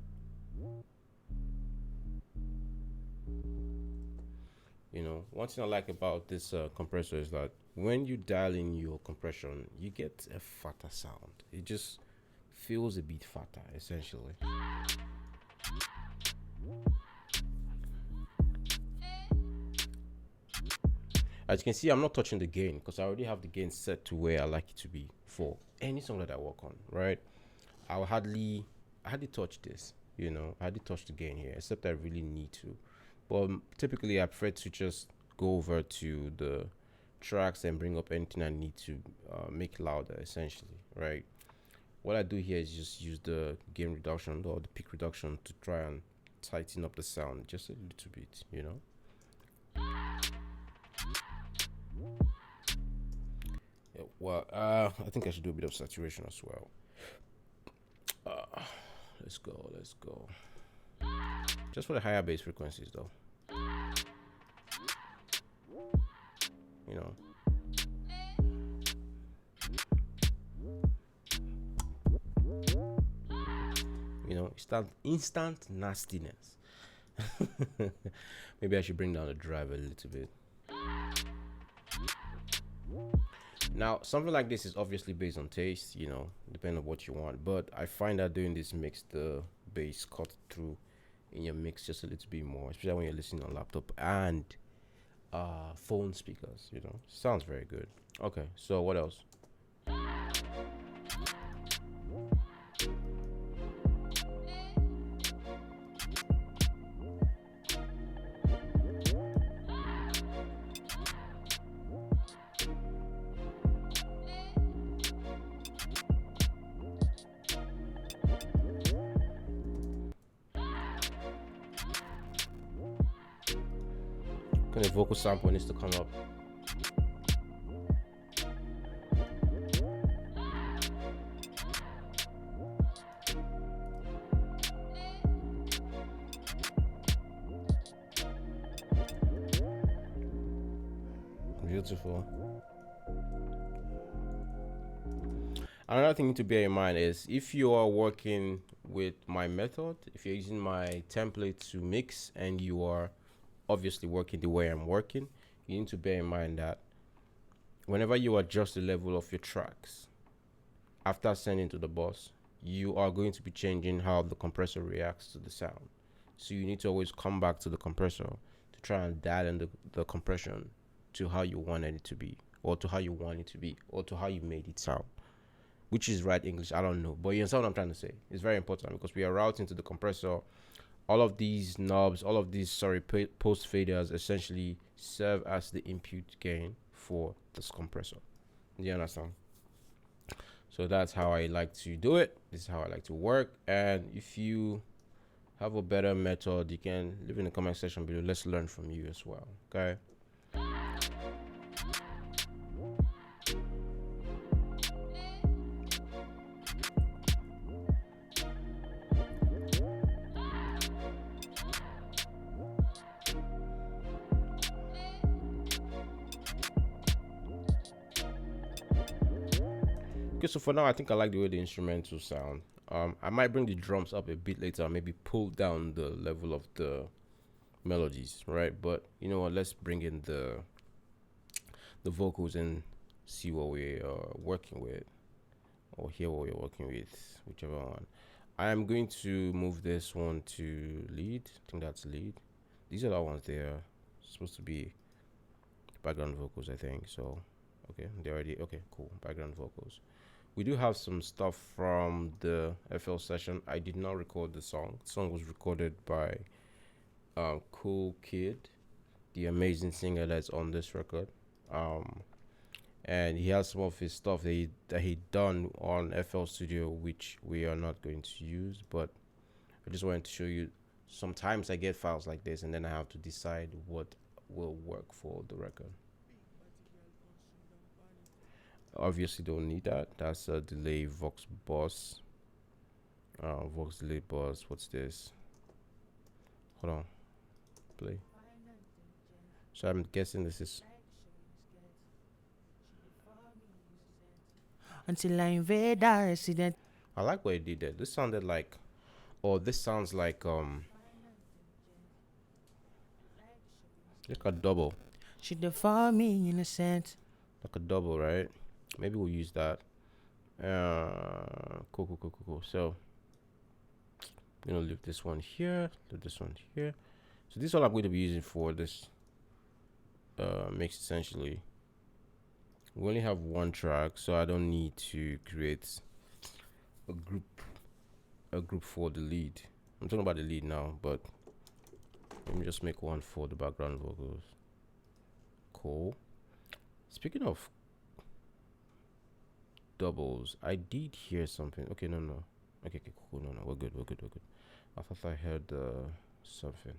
You know, one thing I like about this compressor is that when you dial in your compression, you get a fatter sound. It just feels a bit fatter, essentially. As you can see, I'm not touching the gain because I already have the gain set to where I like it to be for any song that I work on, right? I hardly touch this, you know, I hardly touch the gain here, except I really need to. But typically, I prefer to just go over to the tracks and bring up anything I need to make louder, essentially, right? What I do here is just use the gain reduction or the peak reduction to try and tighten up the sound just a little bit, you know. Yeah, well, I think I should do a bit of saturation as well. Let's go. Just for the higher bass frequencies, though. You know. You know, instant nastiness. Maybe I should bring down the drive a little bit. Now, something like this is obviously based on taste, you know, depending on what you want. But I find that doing this makes the bass cut through in your mix just a little bit more, especially when you're listening on laptop and phone speakers, you know. Sounds very good. Okay, so what else? Kind of vocal sample needs to come up. Beautiful. Another thing to bear in mind is if you are working with my method, if you're using my template to mix and you are obviously working the way I'm working, you need to bear in mind that whenever you adjust the level of your tracks after sending to the bus, you are going to be changing how the compressor reacts to the sound. So you need to always come back to the compressor to try and dial in the compression to how you wanted it to be, or to how you want it to be, or to how you made it sound. Which is right English, I don't know. But you understand what I'm trying to say. It's very important because we are routing to the compressor. All of these knobs, all of these, post faders essentially serve as the input gain for this compressor. Do you understand? So that's how I like to do it. This is how I like to work. And if you have a better method, you can leave in the comment section below. Let's learn from you as well. Okay. Okay, so for now, I think I like the way the instrumentals sound. I might bring the drums up a bit later, maybe pull down the level of the melodies, right? But you know what? Let's bring in the vocals and see what we are working with, or hear what we're working with, whichever one. I am going to move this one to lead. I think that's lead. These are the ones there. Supposed to be background vocals, I think. So, okay, they're already okay. Cool, background vocals. We do have some stuff from the FL session. I did not record the song. The song was recorded by Cool Kid, the amazing singer that's on this record. And he has some of his stuff that he done on FL Studio, which we are not going to use. But I just wanted to show you. Sometimes I get files like this, and then I have to decide what will work for the record. Obviously don't need that. That's a delay Vox Boss. Vox delay Boss. What's this? Hold on. Play. So I'm guessing this is. Until I invade our resident. I like what he did there. This sounded like, or this sounds like a double. She deform me innocent. Like a double, right? Maybe we'll use that. Cool. So I'm gonna leave this one here, leave this one here. So this is all I'm going to be using for this mix essentially. We only have one track, so I don't need to create a group for the lead. I'm talking about the lead now, but let me just make one for the background vocals. Cool. Speaking of doubles, I did hear something. Okay, no. Okay, cool. No, we're good. I thought I heard something.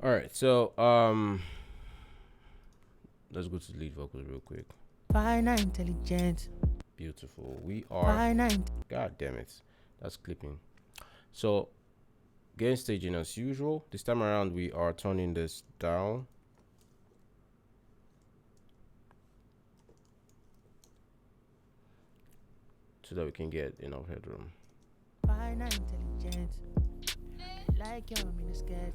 All right, so let's go to the lead vocals real quick. Fine and intelligent. Beautiful. We are. God damn it, that's clipping. So gain staging as usual. This time around, we are turning this down. So that we can get enough headroom. Fine and intelligent. Like your miniskirt.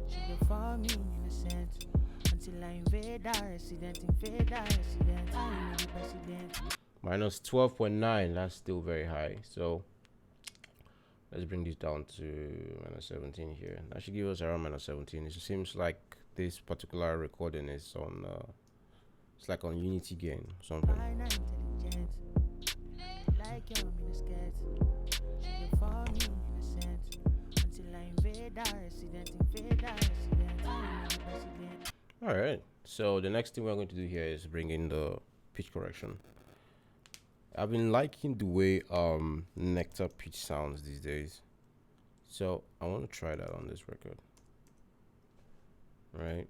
She deform me innocent. Until I invade our resident. I'm the president. Minus 12.9. That's still very high. So let's bring this down to minus 17 here. That should give us around minus 17. It seems like this particular recording is on it's like on Unity gain or something. Fine and intelligent. Like your miniskirt. She deform me innocent. Until I invade our resident. I'm the president. All right. So the next thing we're going to do here is bring in the pitch correction. I've been liking the way Nectar pitch sounds these days, so I want to try that on this record. Right,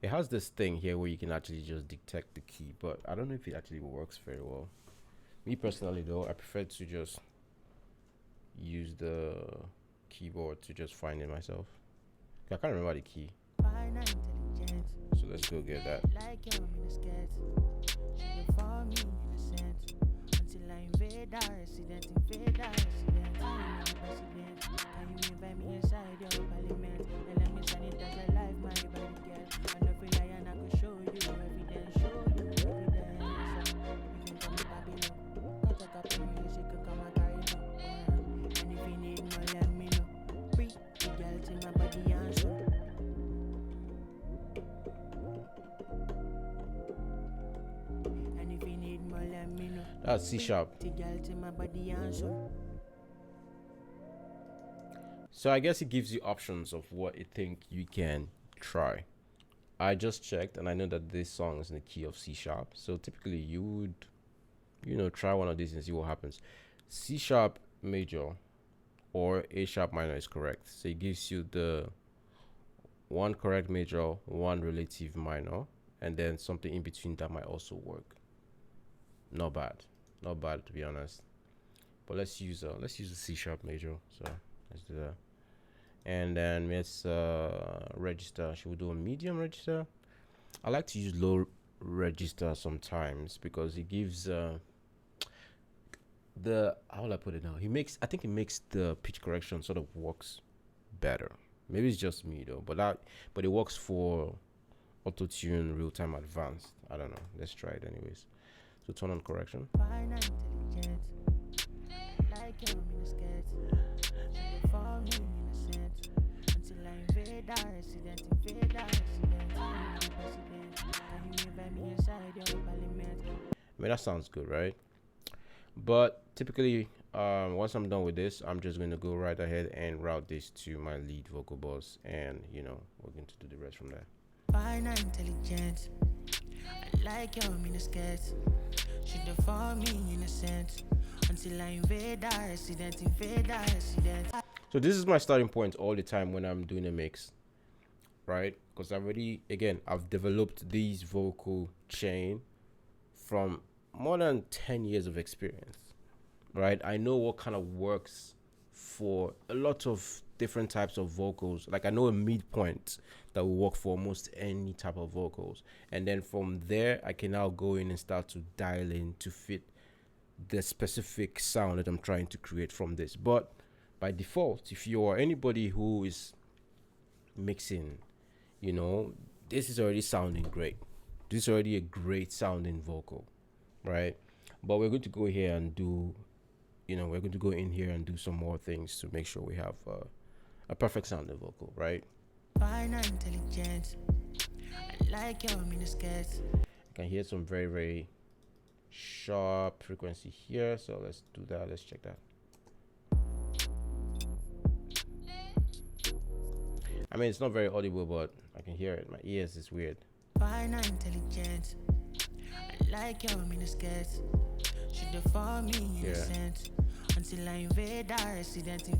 it has this thing here where you can actually just detect the key, but I don't know if it actually works very well. Me personally though, I prefer to just use the keyboard to just find it myself. I can't remember the key, so let's go get that. Like your miniskirt. She deform me innocent. Until I invade our resident. I'm the president. Can you invite me inside your parliament? And let me sanitize your life, my body girl. I know feel like I could show you evidence. You can come to Babylon. Cut a couple music, you come and carry on. And if you need more, let me know. Free, the girl to my body and soul. That's C sharp. So I guess it gives you options of what you think you can try. I just checked and I know that this song is in the key of C sharp. So typically you would, try one of these and see what happens. C sharp major or A sharp minor is correct. So it gives you the one correct major, one relative minor, and then something in between that might also work. Not bad, not bad to be honest. But let's use a C sharp major. So let's do that. And then let's register. Should we do a medium register? I like to use low register sometimes because it gives the, how will I put it now? I think it makes the pitch correction sort of works better. Maybe it's just me though, but it works for auto tune real time advanced. I don't know. Let's try it anyways. So turn on correction. I mean, that sounds good, right? But typically, once I'm done with this, I'm just going to go right ahead and route this to my lead vocal box, and you know, we're going to do the rest from there. Intelligent. I like your miniskirts. Should have for me innocent until I invade our resident. So this is my starting point all the time when I'm doing a mix, right? Because I've developed these vocal chain from more than 10 years of experience, right? I know what kind of works for a lot of different types of vocals. Like I know a midpoint that will work for almost any type of vocals, and then from there I can now go in and start to dial in to fit the specific sound that I'm trying to create from this. But by default, if you are anybody who is mixing, you know, this is already sounding great. This is already a great sounding vocal, right? But we're going to go here and do, you know, we're going to go in here and do some more things to make sure we have a perfect sounding vocal, right? Intelligence. I like your miniskirts. I can hear some very, very sharp frequency here. So let's do that. Let's check that. I mean, it's not very audible, but I can hear it. My ears is weird. Intelligence. I like your miniskirts. Should have for me innocent until I invade our resident.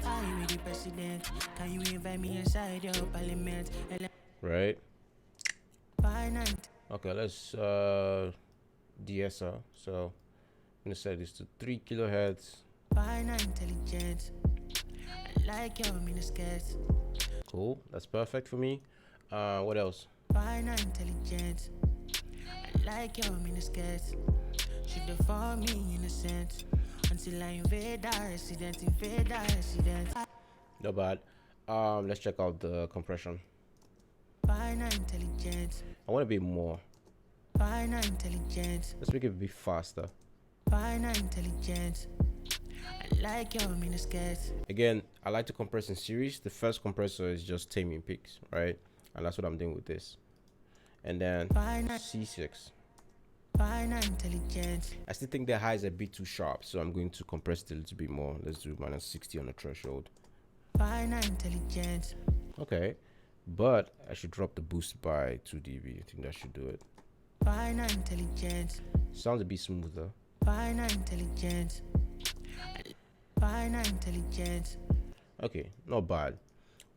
Are you really president? Can you invite me inside your parliament? Right. Okay, let's DSR. So I'm gonna set this to 3 kilohertz. Intelligence. I like your miniskirts. Cool, that's perfect for me. What else? Intelligence. I like your miniskirts. Should have for me innocent until I invade our resident. Not bad. Let's check out the compression. Intelligence. I want to be more. Intelligence. Let's make it a bit faster. Intelligence. I like your miniskirts. Again, I like to compress in series. The first compressor is just taming peaks, right? And that's what I'm doing with this. And then C6. Intelligence. I still think the high is a bit too sharp, so I'm going to compress it a little bit more. Let's do minus 60 on the threshold. Intelligence. Okay, but I should drop the boost by 2 dB. I think that should do it. Intelligence. Sounds a bit smoother. Intelligence. Intelligence. Okay, not bad.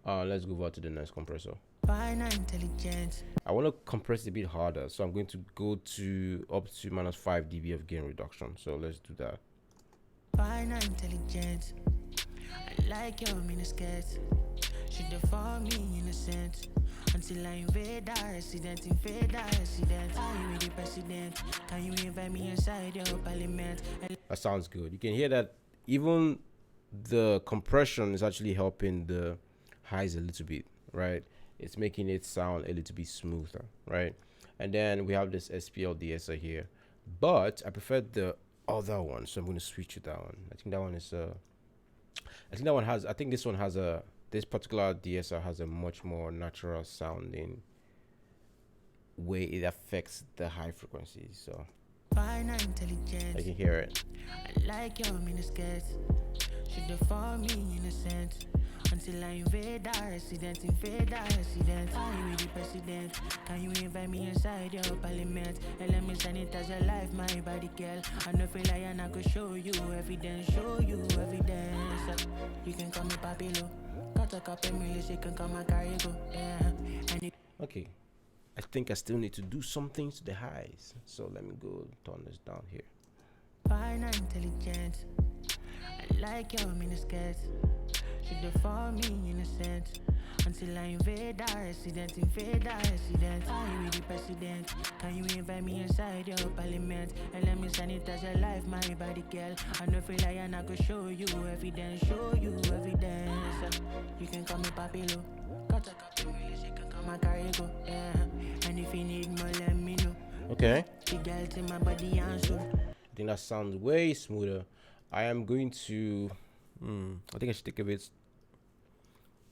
Let's go over to the next compressor. Intelligence. I want to compress it a bit harder, so I'm going to go to up to minus 5 dB of gain reduction. So let's do that. Intelligence. I like your miniskirts. Should have for me innocent until I invade our resident. Are you really president? Can you invite me inside your parliament? That sounds good. You can hear that even the compression is actually helping the highs a little bit, right? It's making it sound a little bit smoother, right? And then we have this SPL DSR here, but I prefer the other one, so I'm going to switch to that one. I think that one is I think this one has this particular DSR has a much more natural sounding way it affects the high frequencies. So I can hear it. I like your miniskirts. Should have for me innocent until I invade our resident, invade our resident. Are you the president? Can you invite me inside your parliament? And let me sanitize your life, my body girl. I know feel like I could show you evidence, show you evidence. You can call me Papilo. Got a couple millions, you can call my cargo. Yeah. And you Okay, I think I still need to do something to the highs. So let me go turn this down here. fine and intelligent. I like your miniskirt. Should have for me innocent. Until I invade our resident, invade our resident. Are you the president? Can you invite me inside your parliament? And let me sanitize your life, my body girl. I know feel like I could show you evidence, show you evidence. You can call me Papilo. Got a couple millions, you can call my cargo. Yeah. And if you need more, let me know. Okay, The girl to my body answer. I think that sounds way smoother. I am going to I think I should take a bit.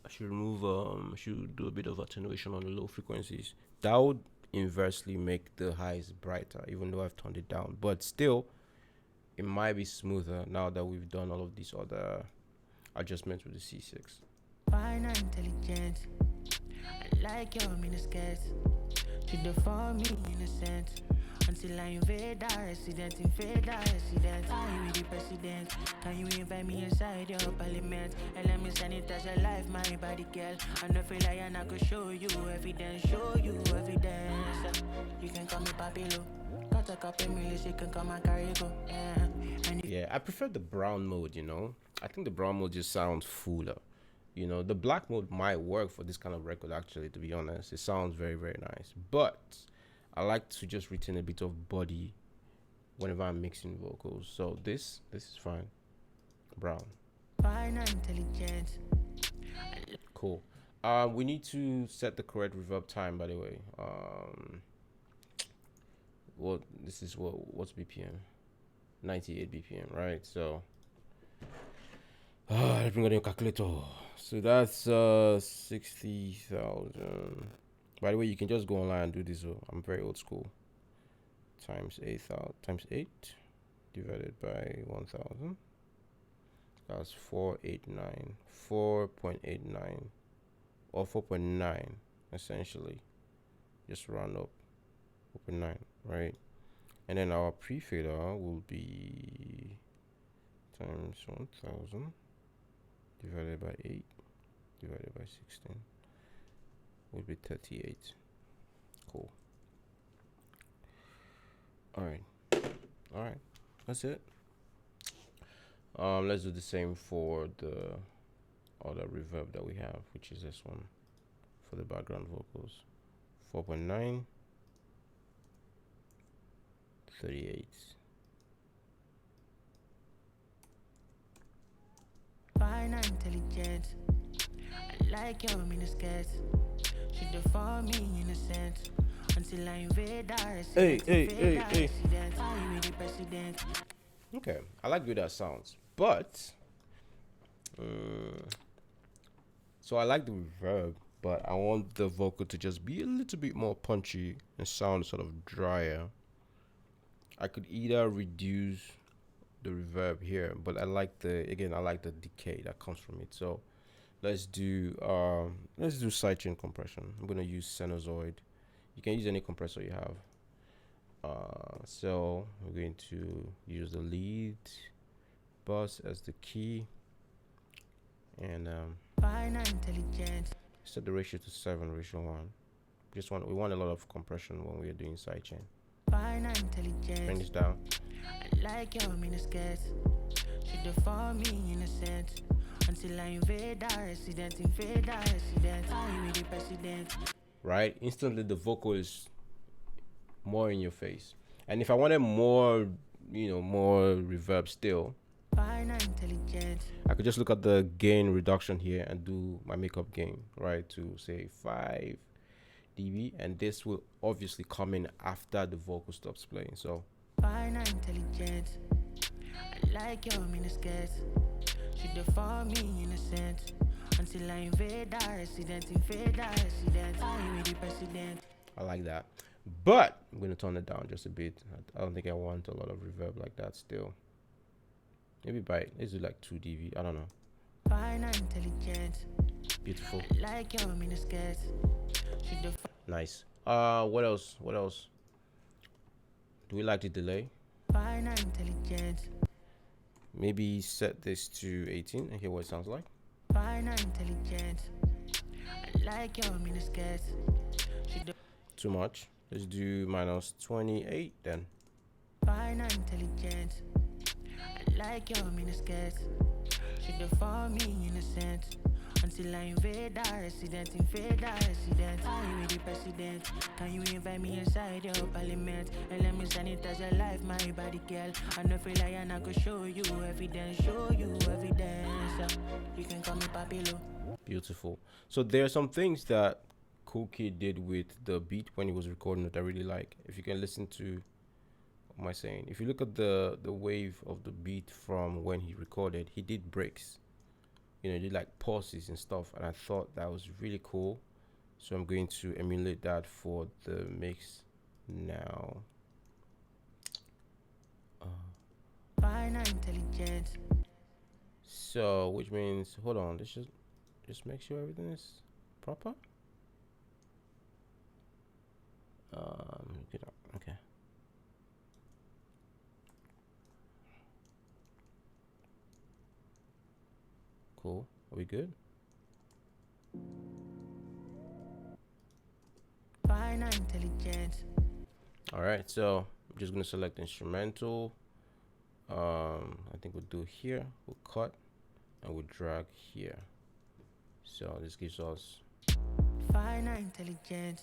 I should remove I should do a bit of attenuation on the low frequencies. That would inversely make the highs brighter, even though I've turned it down. But still, it might be smoother now that we've done all of these other adjustments with the C6. Fine and intelligent. I like your miniskirt. Should have for me innocent. Until I invade our resident, invade our resident. Are you the president? Can you invite me inside your parliament? And let me sanitize your life, my body girl. I know feel like I could show you evidence, show you evidence. You can call me Papilo. Got a couple millions, you can call my cargo. Yeah. And Yeah, I prefer the brown mode, you know. I think the brown mode just sounds fuller. You know, the black mode might work for this kind of record, actually, to be honest. It sounds very, very nice. But I like to just retain a bit of body whenever I'm mixing vocals. So this is fine. Brown. fine and intelligent. Cool. We need to set the correct reverb time, by the way. What's BPM? 98 BPM, right? So let me bring out your calculator. So that's 60,000. By the way, you can just go online and do this. I'm very old school. Times 8 divided by 1,000. That's 4.89 or 4.9 essentially. Just round up 4.9, right? And then our pre-fader will be times 1,000 divided by 8 divided by 16 would be 38. Cool. All right, that's it. Let's do the same for the other reverb that we have, which is this one for the background vocals. 4.9, 38. Fine and intelligent. I like your miniskirt. Should have for me innocent. Until I invade our resident, invade our resident. Are you the president? Okay, I like the way that sounds, but so I like the reverb, but I want the vocal to just be a little bit more punchy and sound sort of drier. I could either reduce the reverb here, but I like the decay that comes from it. So let's do sidechain compression. I'm gonna use Sennheiser. You can use any compressor you have. So we're going to use the lead bus as the key, and Fine and intelligent. set the ratio to 7:1. We want a lot of compression when we are doing sidechain. Fine and intelligent. Bring this down. I like your miniskirt. Should have for me innocent. Until I invade our resident, invade our resident. Are you the president? Right, instantly the vocal is more in your face. And if I wanted more, more reverb still, Fine and intelligent. I could just look at the gain reduction here and do my makeup gain, right, to say 5 dB, and this will obviously come in after the vocal stops playing. So Fine and intelligent. I like your miniskirt. Should have for me innocent. Until I invade our resident, invade our resident. Are you the president? I like that, but I'm going to turn it down just a bit. I don't think I want a lot of reverb like that still. Maybe let's do like 2 dB. I don't know. Fine and intelligent. Beautiful. Like your miniskirt. Nice. What else? What else? Do we like the delay? Fine and intelligent. Maybe set this to 18 and hear what it sounds like. Fine and intelligent. Like your miniskirt. Too much. Let's do minus 28 then. Fine and intelligent. Like your miniskirt. She deform me innocent. Until I invade our resident, invade our resident. Are you with the president? Can you invite me inside your parliament? And let me sanitize your life, my body girl. I know feel like I could show you evidence, show you evidence. You can call me Papilo. Beautiful. So there are some things that Cool Kid did with the beat when he was recording that I really like. If you can listen to what am I saying? If you look at the wave of the beat from when he recorded, he did breaks. You know, he did like pauses and stuff, and I thought that was really cool. So I'm going to emulate that for the mix now. Fine and intelligent. So, which means, hold on, let's just make sure everything is proper. Okay. Cool. Are we good? Fine and intelligent. All right. So I'm just gonna select instrumental. I think we'll do here. We'll cut and we'll drag here. So this gives us Fine and intelligent.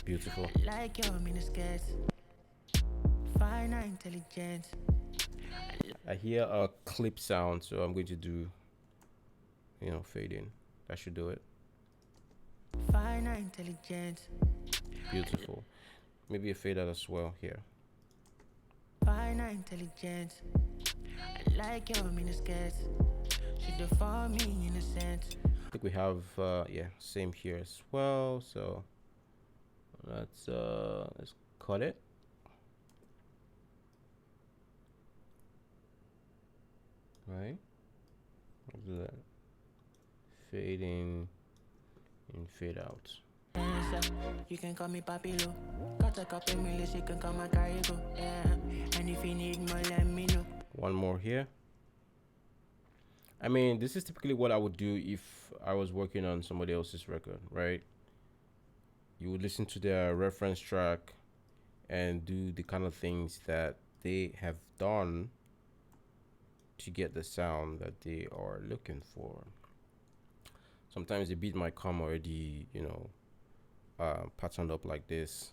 beautiful. Like your miniskirt. Fine and intelligent. I hear a clip sound, so I'm going to do, you know, fade in. That should do it. Fine and intelligent. Beautiful. Maybe a fade out as well here. Fine and intelligent. Like your miniskirt. She deform me innocent. I think we have yeah, same here as well. So let's cut it. Right. Let's do that. Fade in and fade out. You can call me Papilo. Got a couple million, you can call my cargo. Yeah. And if you need more, let me know. One more here. I mean, this is typically what I would do if I was working on somebody else's record, right? You would listen to their reference track and do the kind of things that they have done to get the sound that they are looking for. Sometimes the beat might come already, you know, patterned up like this.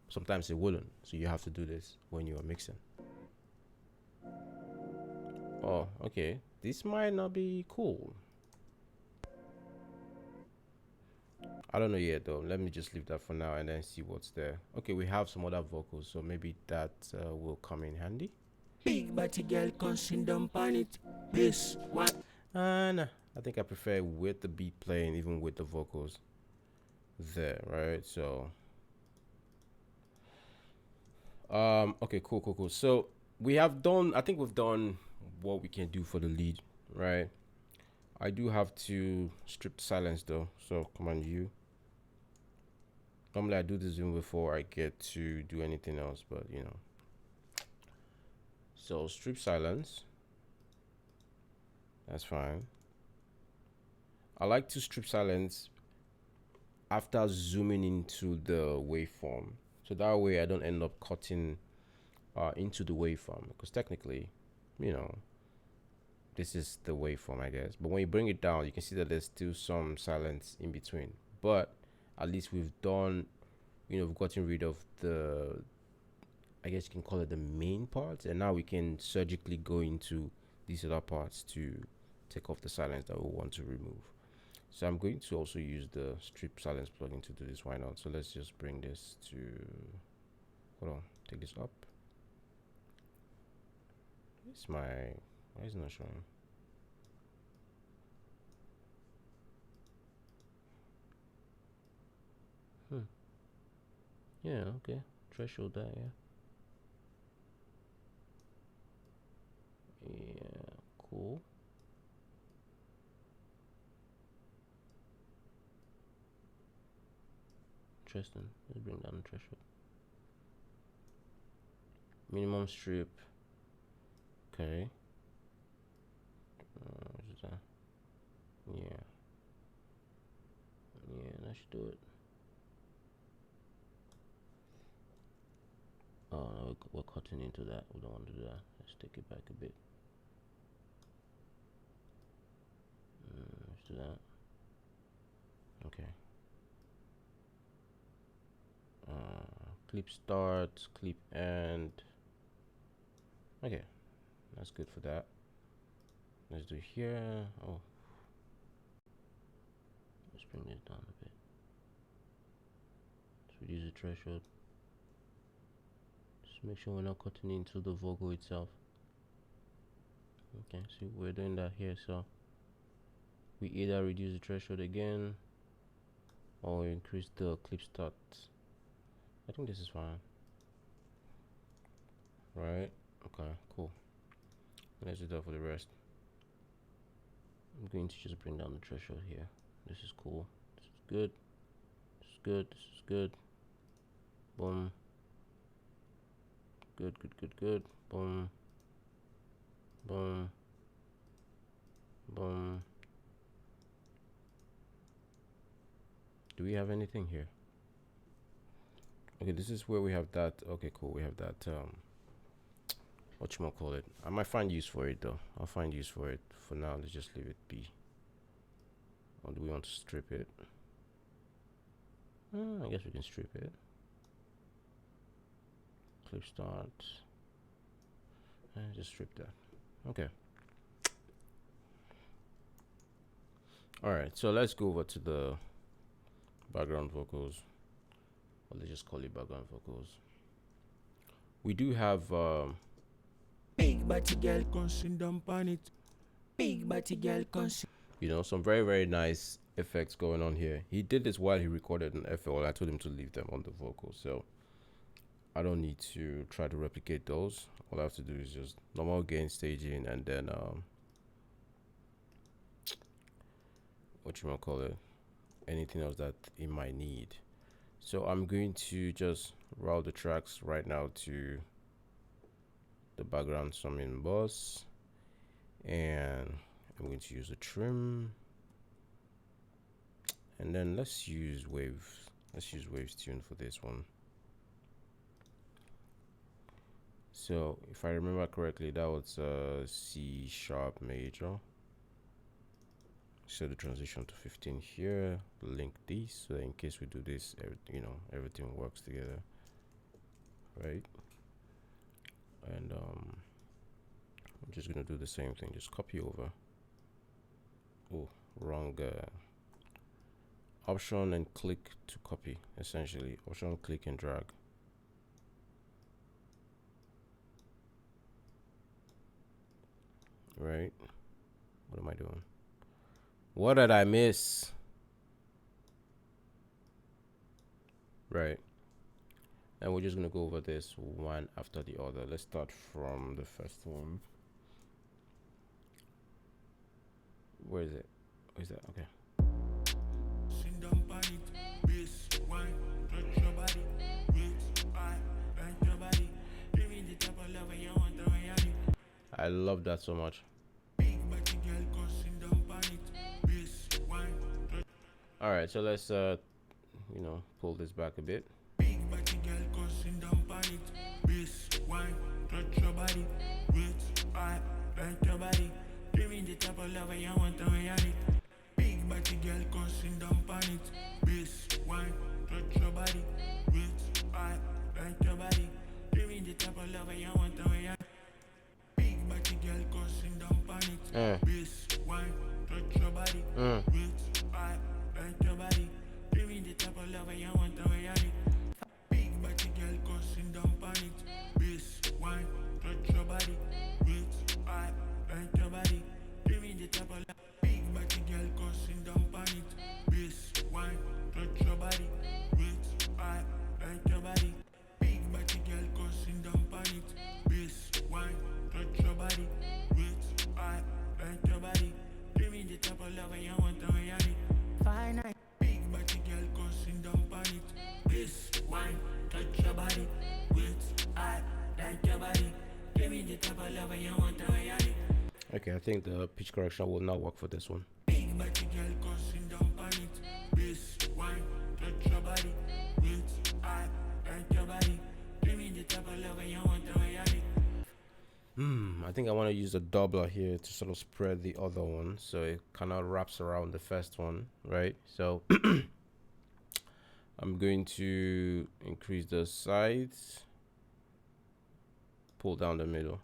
Sometimes it wouldn't, so you have to do this when you are mixing. Oh, okay. This might not be cool. I don't know yet though. Let me just leave that for now and then see what's there. Okay, we have some other vocals, so maybe that will come in handy. Big body girl, constant dump on it. This what? Nah, I think I prefer with the beat playing, even with the vocals there, right? So okay, cool. So we have done, I think we've done what we can do for the lead, right? I do have to strip silence though, so Command U. Normally I do this even before I get to do anything else, but you know. So strip silence, that's fine. I like to strip silence after zooming into the waveform, so that way I don't end up cutting into the waveform, because technically, you know, this is the waveform, I guess. But when you bring it down, you can see that there's still some silence in between. But at least we've done, you know, we've gotten rid of the, I guess you can call it the main parts. And now we can surgically go into these other parts to take off the silence that we want to remove. So I'm going to also use the strip silence plugin to do this. Why not? So let's just bring this to, hold on, take this up. It's my, why is it not showing? Yeah, okay. Threshold that, yeah. Yeah, cool. Interesting. Let's bring down the threshold. Minimum strip. Okay. What is that? Yeah. Yeah, that should do it. Oh, no, we're cutting into that. We don't want to do that. Let's take it back a bit. Let's do that. Okay. Clip start, clip end. Okay, that's good for that. Let's do here. Oh, let's bring this down a bit. Let's reduce the threshold. Just make sure we're not cutting into the vocal itself. Okay, so we're doing that here, so we either reduce the threshold again or increase the clip start. I think this is fine. Right? Okay, cool. Let's do that for the rest. I'm going to just bring down the threshold here. This is cool. This is good. This is good. This is good. Boom. Good, good, good, good. Boom. Boom. Boom. Do we have anything here? Okay, this is where we have that. Okay, cool. We have that whatchamacallit. I might find use for it though. I'll find use for it. For now, let's just leave it be. Or do we want to strip it? I guess we can strip it. Clip start. And just strip that. Okay. Alright, so let's go over to the background vocals. Or let's just call it background vocals. We do have big body girl constant dump on it. Big body girl constant. You know, some very, very nice effects going on here. He did this while he recorded an FL. I told him to leave them on the vocal, so I don't need to try to replicate those. All I have to do is just normal gain staging and then whatchamacallit, anything else that it might need. So I'm going to just route the tracks right now to the background summing bus, and I'm going to use a trim, and then let's use waves tune for this one. So if I remember correctly, that was C sharp major. Set the transition to 15 here, link these so that in case we do this, you know, everything works together, right? And I'm just gonna do the same thing, just copy over. Oh, wrong option and click to copy, essentially option, click and drag. Right, what am I doing? What did I miss? Right. And we're just gonna go over this one after the other. Let's start from the first one. Where is it? Where's that? Okay. I love that so much. All right, so let's you know, pull this back a bit. Touch your body, wait, alright, bend your body, give me the type of love I want. Okay, I think the pitch correction will not work for this one. I think I want to use a doubler here to sort of spread the other one so it kind of wraps around the first one, right? So I'm going to increase the sides, pull down the middle.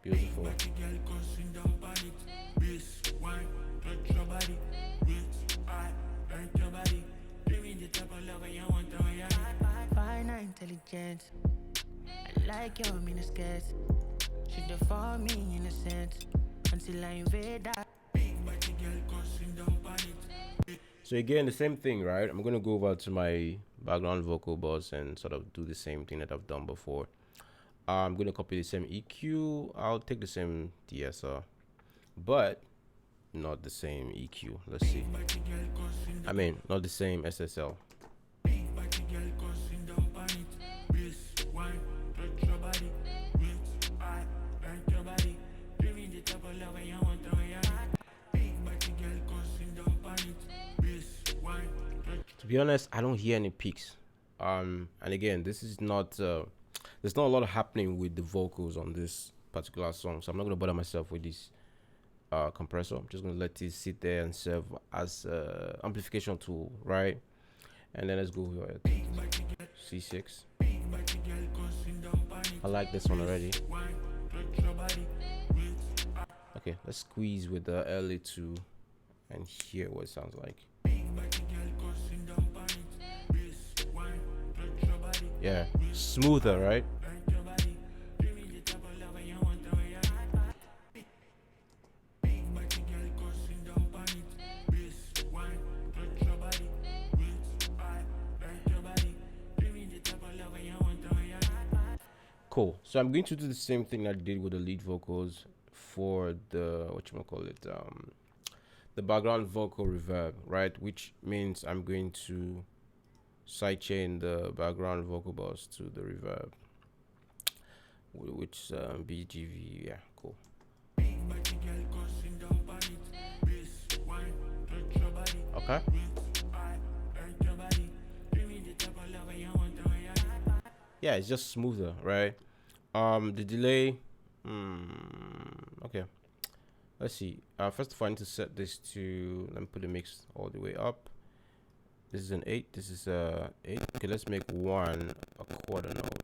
Beautiful. Intelligence. I like your miniskirt. She deform me in a sense until I invade that. So again, the same thing, right? I'm gonna go over to my background vocal bus and sort of do the same thing that I've done before. I'm gonna copy the same EQ. I'll take the same DSR, but not the same EQ. Let's see. I mean, not the same SSL. To be honest, I don't hear any peaks. And again, this is not there's not a lot happening with the vocals on this particular song, so I'm not gonna bother myself with this compressor. I'm just gonna let it sit there and serve as amplification tool, right? And then let's go with C6. I like this one already. Okay, let's squeeze with the LA2 and hear what it sounds like. Yeah, smoother, right? Cool. So I'm going to do the same thing I did with the lead vocals for the the background vocal reverb, right? Which means I'm going to sidechain the background vocal bus to the reverb, which BGV. Yeah, cool. Okay. Yeah, it's just smoother, right? The delay. Okay. Let's see. First of all, I need to set this to. Let me put the mix all the way up. This is an 8. This is a 8. Okay, let's make one a quarter note.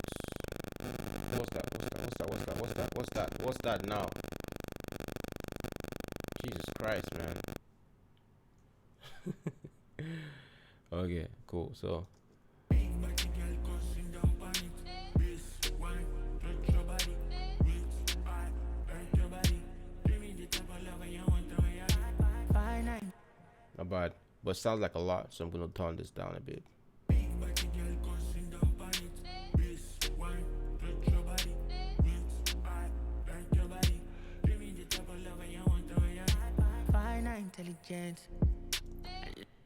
What's that now? Jesus Christ, man. Okay, cool. So not bad, but sounds like a lot, so I'm gonna tone this down a bit.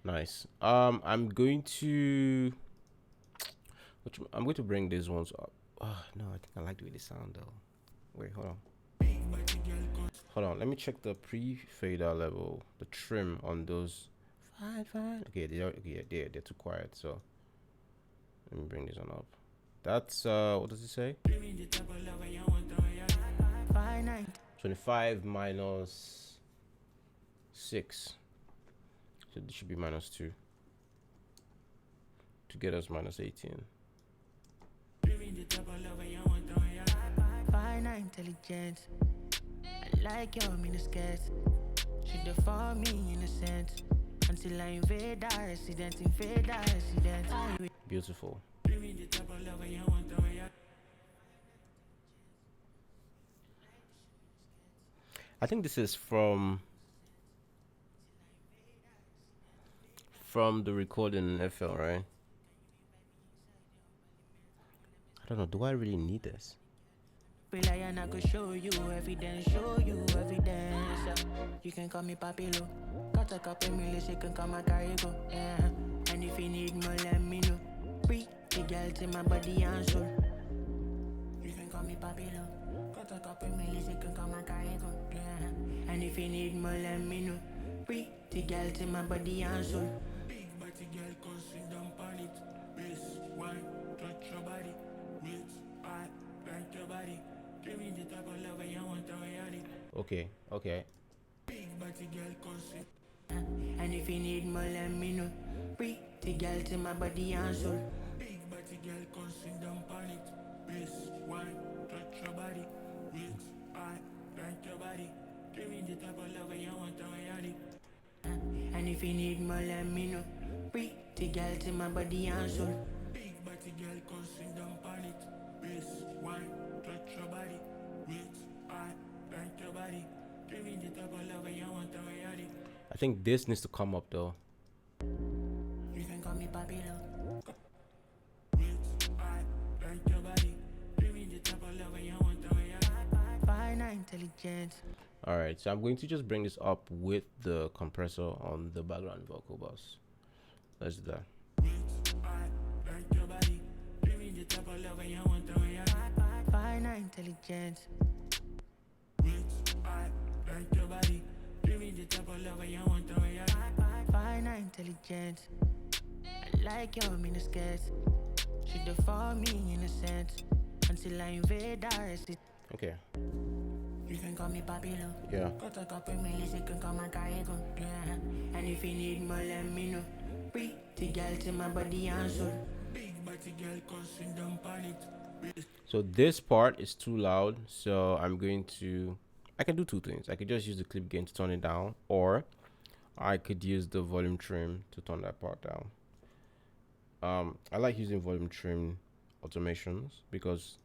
Nice. I'm going to bring these ones up. Oh no, I think I like the way they sound though. Wait, hold on, let me check the pre-fader level, the trim on those. Fine. Okay, they're too quiet, so let me bring this one up. That's what does it say? 25 minus 6. So this should be minus 2 to get us minus 18. Intelligence. I like your miniskirt. She deform me in a sense until I invade our resident. Beautiful. I think this is from the recording in FL, right? I don't know. Do I really need this? Rely and I could show you evidence, You can call me Papilo. Got a couple million, you can call my cargo. Yeah. And if you need more, let me know. Free the girl to my body and soul. You can call me Papilo. Got a couple million, you can call my cargo. Yeah. And if you need more, let me know. Free the girl to my body and soul. Big body girl, come sit down on it. Bass, wine, touch your body. Wait, I like your body. Give me the type of love you want to reality. Okay. Big body girl, come sit. And if you need more, let me know. Free the girl to my body and soul. Big body girl, come sit down on it. Bass, wine, touch your body. Wait, I like your body. Give me the type of love you want to reality. And if you need more, let me know. Free the girl to my body and soul. Big body girl, come sit down on it. Bass, wine, touch your body. Wait, I like your body. Give me the type of love you want to reality. I think this needs to come up though. You can call me Papilo. Wait, I like your body. Give me the type of love you want to reality. Fine intelligence. Alright, so I'm going to just bring this up with the compressor on the background vocal bus. Let's do that. Fine intelligence. Fine intelligence. I like your miniskirts. She deform me in a sense until I invade her. Okay. You can call me Papilo. Yeah. Got a couple million, you can call my cargo. Yeah. And if you need more, let me know. Free the girl to my body and soul. Big body girl, come sit down on it. So this part is too loud, so I can do two things. I could just use the clip gain to turn it down, or I could use the volume trim to turn that part down. I like using volume trim automations because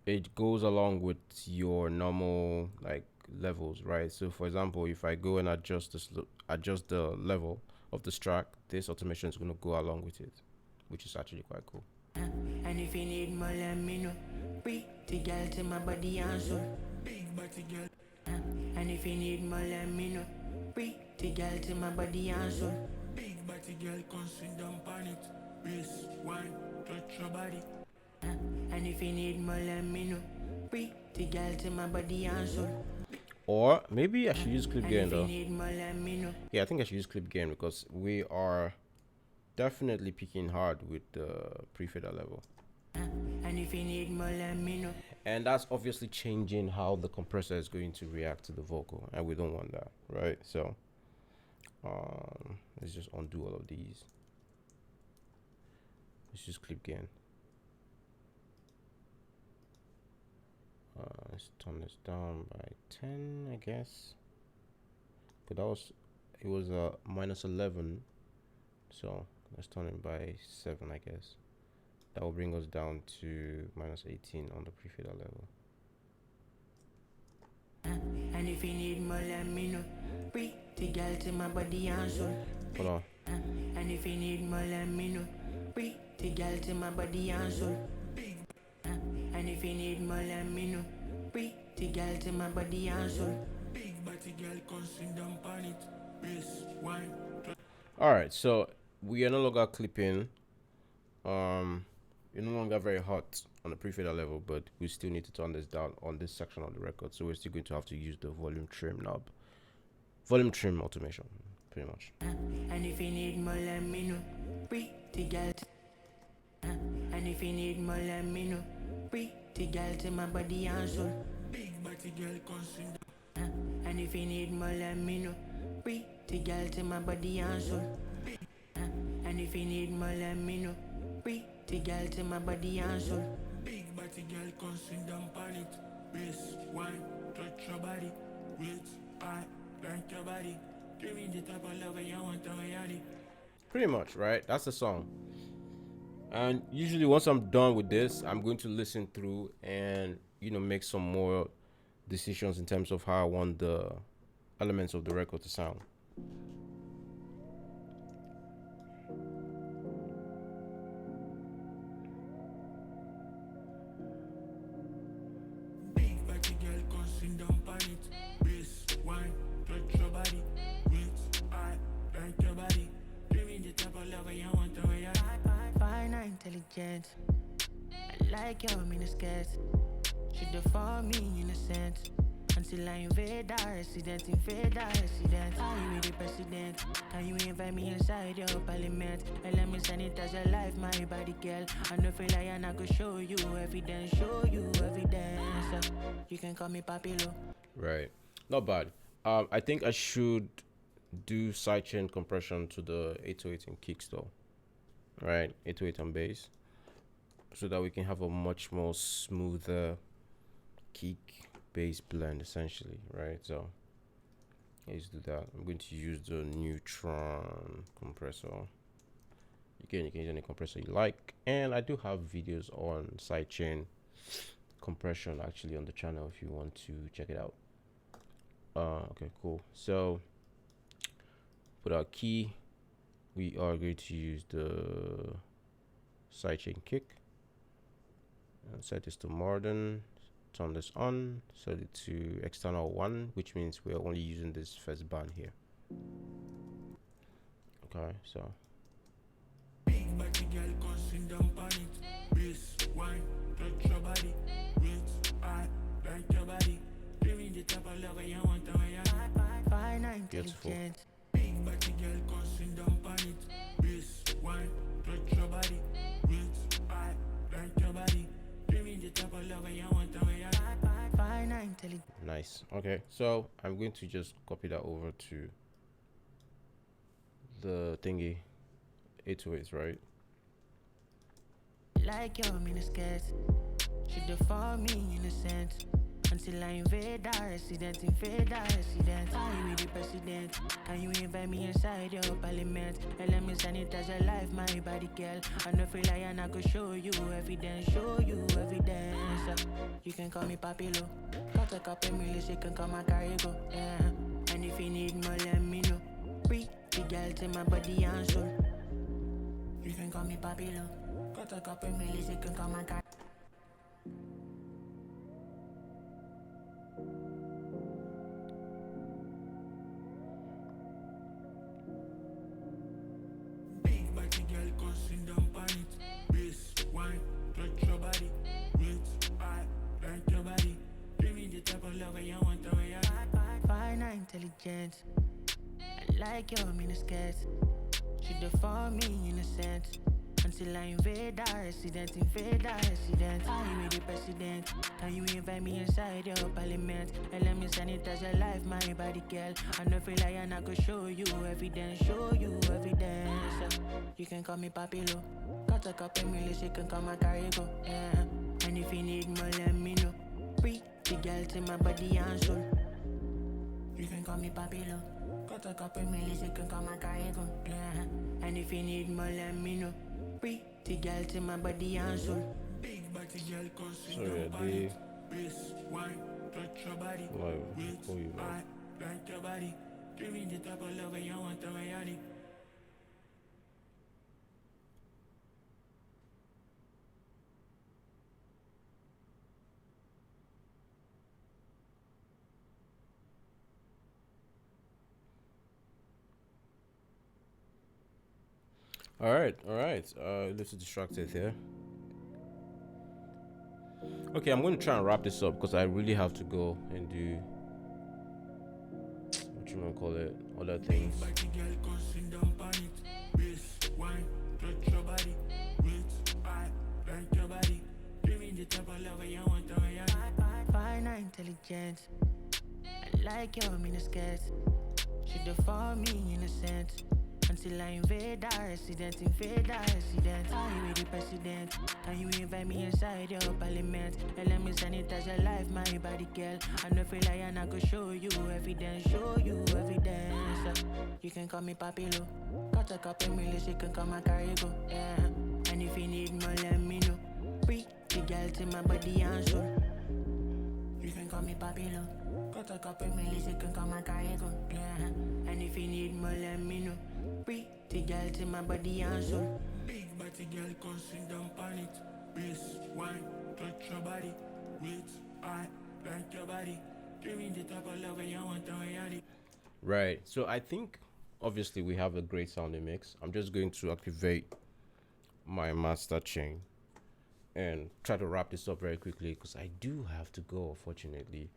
it goes along with your normal like levels, right? So for example, if I go and adjust the level of this track, this automation is going to go along with it, which is actually quite cool. And if you need more, let me know. Free the girl to my body and soul. Big body girl. And if you need more, let me know. Free the girl to my body and soul. Big body girl, come sit down on it. Bass, wine, touch your body. And if you need more, let me know. Free the girl to my body and soul. Or maybe I should use clip gain though. Need more, let me know. Yeah, I think I should use clip gain because we are definitely peaking hard with the pre-fader level. And if you need more, let me know. And that's obviously changing how the compressor is going to react to the vocal, and we don't want that, right? So let's just undo all of these. Let's just clip gain. Let's turn this down by 10, I guess. But it was a minus 11, so let's turn it by 7, I guess. That will bring us down to minus 18 on the pre-fader level. And if you need more, let me know. Free the girl to my body and soul. Hold on. And if you need more, let me know. Free the girl to my body and soul. And if you need more, let me know. Free the girl to my body and soul. Big body girl, come sit down on it. Bass, wine. Alright, so we are no longer clipping. You're no longer very hot on the pre-fader level, but we still need to turn this down on this section of the record. So we're still going to have to use the volume trim knob. Volume trim automation, pretty much. And if you need more, let me know. Free the girl. And if you need more, let me know. Free the girl to my body and soul. Big body girl, come sit down. And if you need more, let me know. Free the girl to my body and soul. And if you need more, let me know. Free the girl to my body and soul. Big body girl, come sit down on it. Bass, wine, touch your body. Wait, I like your body. Give me the type of love you want to reality. Pretty much, right? That's the song. And usually once I'm done with this, I'm going to listen through and, make some more decisions in terms of how I want the elements of the record to sound. intelligent. I like your miniskirt. She deform me in a sense. Until I invade our resident, invade our resident. Are you the president? Can you invite me inside your parliament? And let me sanitize your life, my body girl. I know feel like I go show you evidence, show you evidence. You can call me Papilo. Right, not bad. I think I should do sidechain compression to the 808 and kicks though. Right, 808 and bass, so that we can have a much more smoother kick bass blend essentially, right? So let's do that. I'm going to use the Neutron compressor. You can use any compressor you like, and I do have videos on sidechain compression actually on the channel if you want to check it out. Okay, cool. So with our key, we are going to use the sidechain kick and set this to modern. Turn this on, set it to external 1, which means we're only using this first band here. Okay, so big body girl constant down on it. Bass, wine, touch your body. Wait, I like your body. Give me the type of love you want to beautiful. Big body girl constant down on it. Bass, wine, touch your body. Wait, I like your body. Give me the type of love you want to nice. Okay, so I'm going to just copy that over to the thingy 808s, right? Like your miniskirt, she deform me in a sense. Until I invade our resident, invade our resident. Are you the president? Can you invite me inside your parliament? And let me sanitize your life, my body girl. I know feel like I go show you evidence, show you evidence. You can call me Papilo. Got a couple million, you can come and carry go. Yeah. And if you need more, let me know. Free the girl to my body and soul. You can call me Papilo. Got a couple million, you can come and carry. Intelligent. I like your miniskirt. She deform me in a sense. Until I invade our resident, invade our resident. Are you the president? Can you invite me inside your parliament? And let me sanitize your life, my body girl. I know feel like I go show you evidence, show you evidence. You can call me Papilo. Got a couple million, you can come and carry go. Yeah. And if you need more, let me know. Free the girl to my body and soul. You can call me Papilo. Got a couple million, you can come and carry go. Yeah. And if you need more, let me know. Pretty girl to my body and soul. Big body girl constant body. Bass, wine, touch your body. Wait, I like your body. Give me the type of love you want to reality. All right. A little distracted here. Okay, I'm going to try and wrap this up because I really have to go and do what you want to call it, other things. Fine, intelligent. I like your miniskirt. She deform me in a sense. Until I invade our resident, invade our resident. Are you the president? Can you invite me inside your parliament? And let me sanitize your life, my body girl. I know feel like I go show you evidence, show you evidence. You can call me Papilo. Got a couple million, you can come and carry go. Yeah. And if you need more, let me know. Free the girl to my body and soul. You can call me Papilo. Got a couple million, you can come and carry go. Yeah. And if you need more, let me know. Pretty girl to my body and soul. Big body girl constant down on it. Bass, wine, touch your body. Wait, I like your body. Give me the type of love you want to reality. Right, so I think obviously we have a great sounding mix. I'm just going to activate my master chain and try to wrap this up very quickly because I do have to go, unfortunately.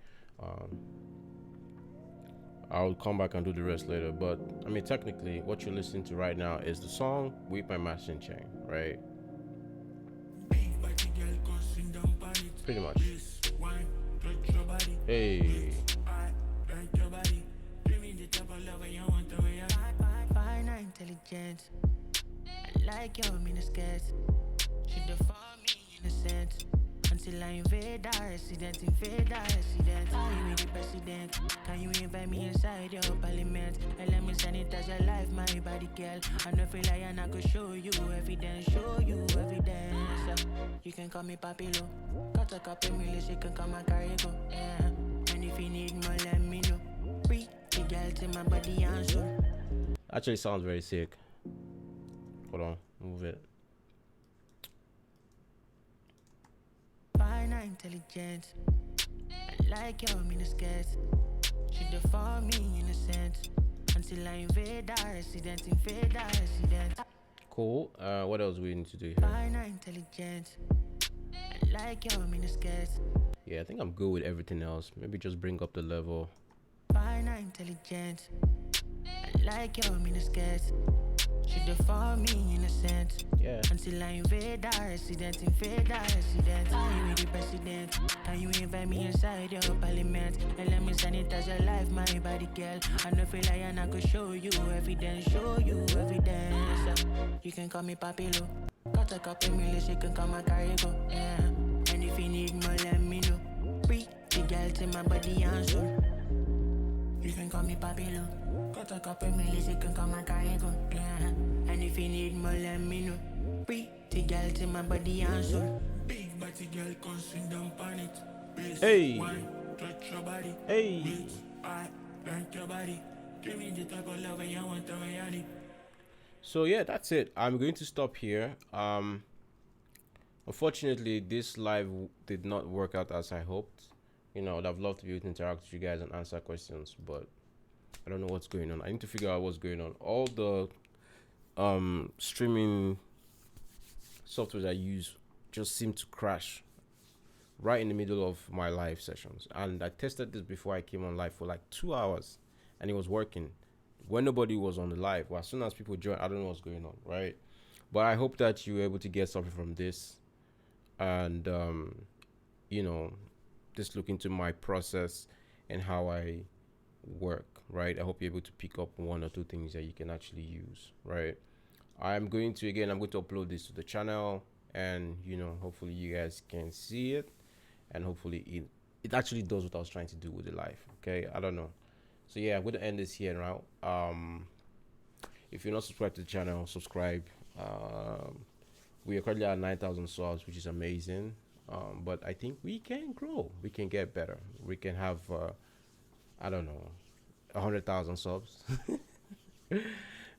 I'll come back and do the rest later, but I mean, technically what you're listening to right now is the song with my mastering chain, right? Pretty much. Hey. Fine intelligence. I like your miniskirt. She deform me in a sense. Until I invade our resident, invade our resident. Are you the president? Can you invite me inside your parliament? And let me sanitize your life, my body girl. I know feel like I could show you evidence, show you evidence. You can call me Papilo. Got a couple million, you can come and carry go. Yeah. And if you need more, let me know. Free the girl to my body and soul. Actually sounds very sick. Hold on, move it. Fine intelligence. I like your miniskirt. She deform me in a sense. Until I invade our resident, invade our resident. Cool. What else we need to do here? Fine intelligence. I like your miniskirt. Yeah, I think I'm good with everything else. Maybe just bring up the level. Fine intelligence. I like your miniskirt. She deform me in a sense. Yeah. Until I invade our resident, invade our resident. Are you the president? Can you invite me inside your parliament? And let me sanitize your life, my body girl. I know feel like I could show you evidence, show you evidence. You can call me Papilo. Got a couple million, you can come and carry go. Yeah. And if you need more, let me know. Free the girl to my body and soul. You can call me Papilo. Got a couple million, you can come and carry go. Yeah. And if you need more, let me know. Pretty girl to my body and soul. Big body girl, come swing down on it. Please, Hey. wine, touch your body. Hey. Please, I like your body. Give me the type of love you want to reality. So yeah, that's it. I'm going to stop here. Unfortunately, this live did not work out as I hoped. You know, I'd have loved to be able to interact with you guys and answer questions, but I don't know what's going on. I need to figure out what's going on. All the streaming software I use just seem to crash right in the middle of my live sessions. And I tested this before I came on live for like 2 hours and it was working when nobody was on the live. Well, as soon as people join, I don't know what's going on, right? But I hope that you were able to get something from this and you know, just look into my process and how I work, right? I hope you're able to pick up one or two things that you can actually use, right? I'm going to upload this to the channel, and you know, hopefully you guys can see it, and hopefully it actually does what I was trying to do with the live. Okay, I don't know. So yeah, I'm going to end this here now. If you're not subscribed to the channel, subscribe. We are currently at 9,000 subs, which is amazing. But I think we can grow. We can get better. We can have I don't know, 100,000 subs.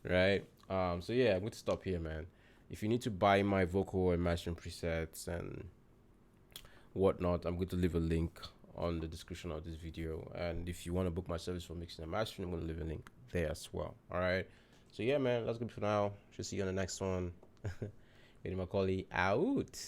Right? So yeah, I'm going to stop here, man. If you need to buy my vocal and mastering presets and whatnot, I'm going to leave a link on the description of this video. And if you want to book my service for mixing and mastering, I'm going to leave a link there as well. All right. So yeah, man, that's good for now. Should see you on the next one. Eddie Macaulay out.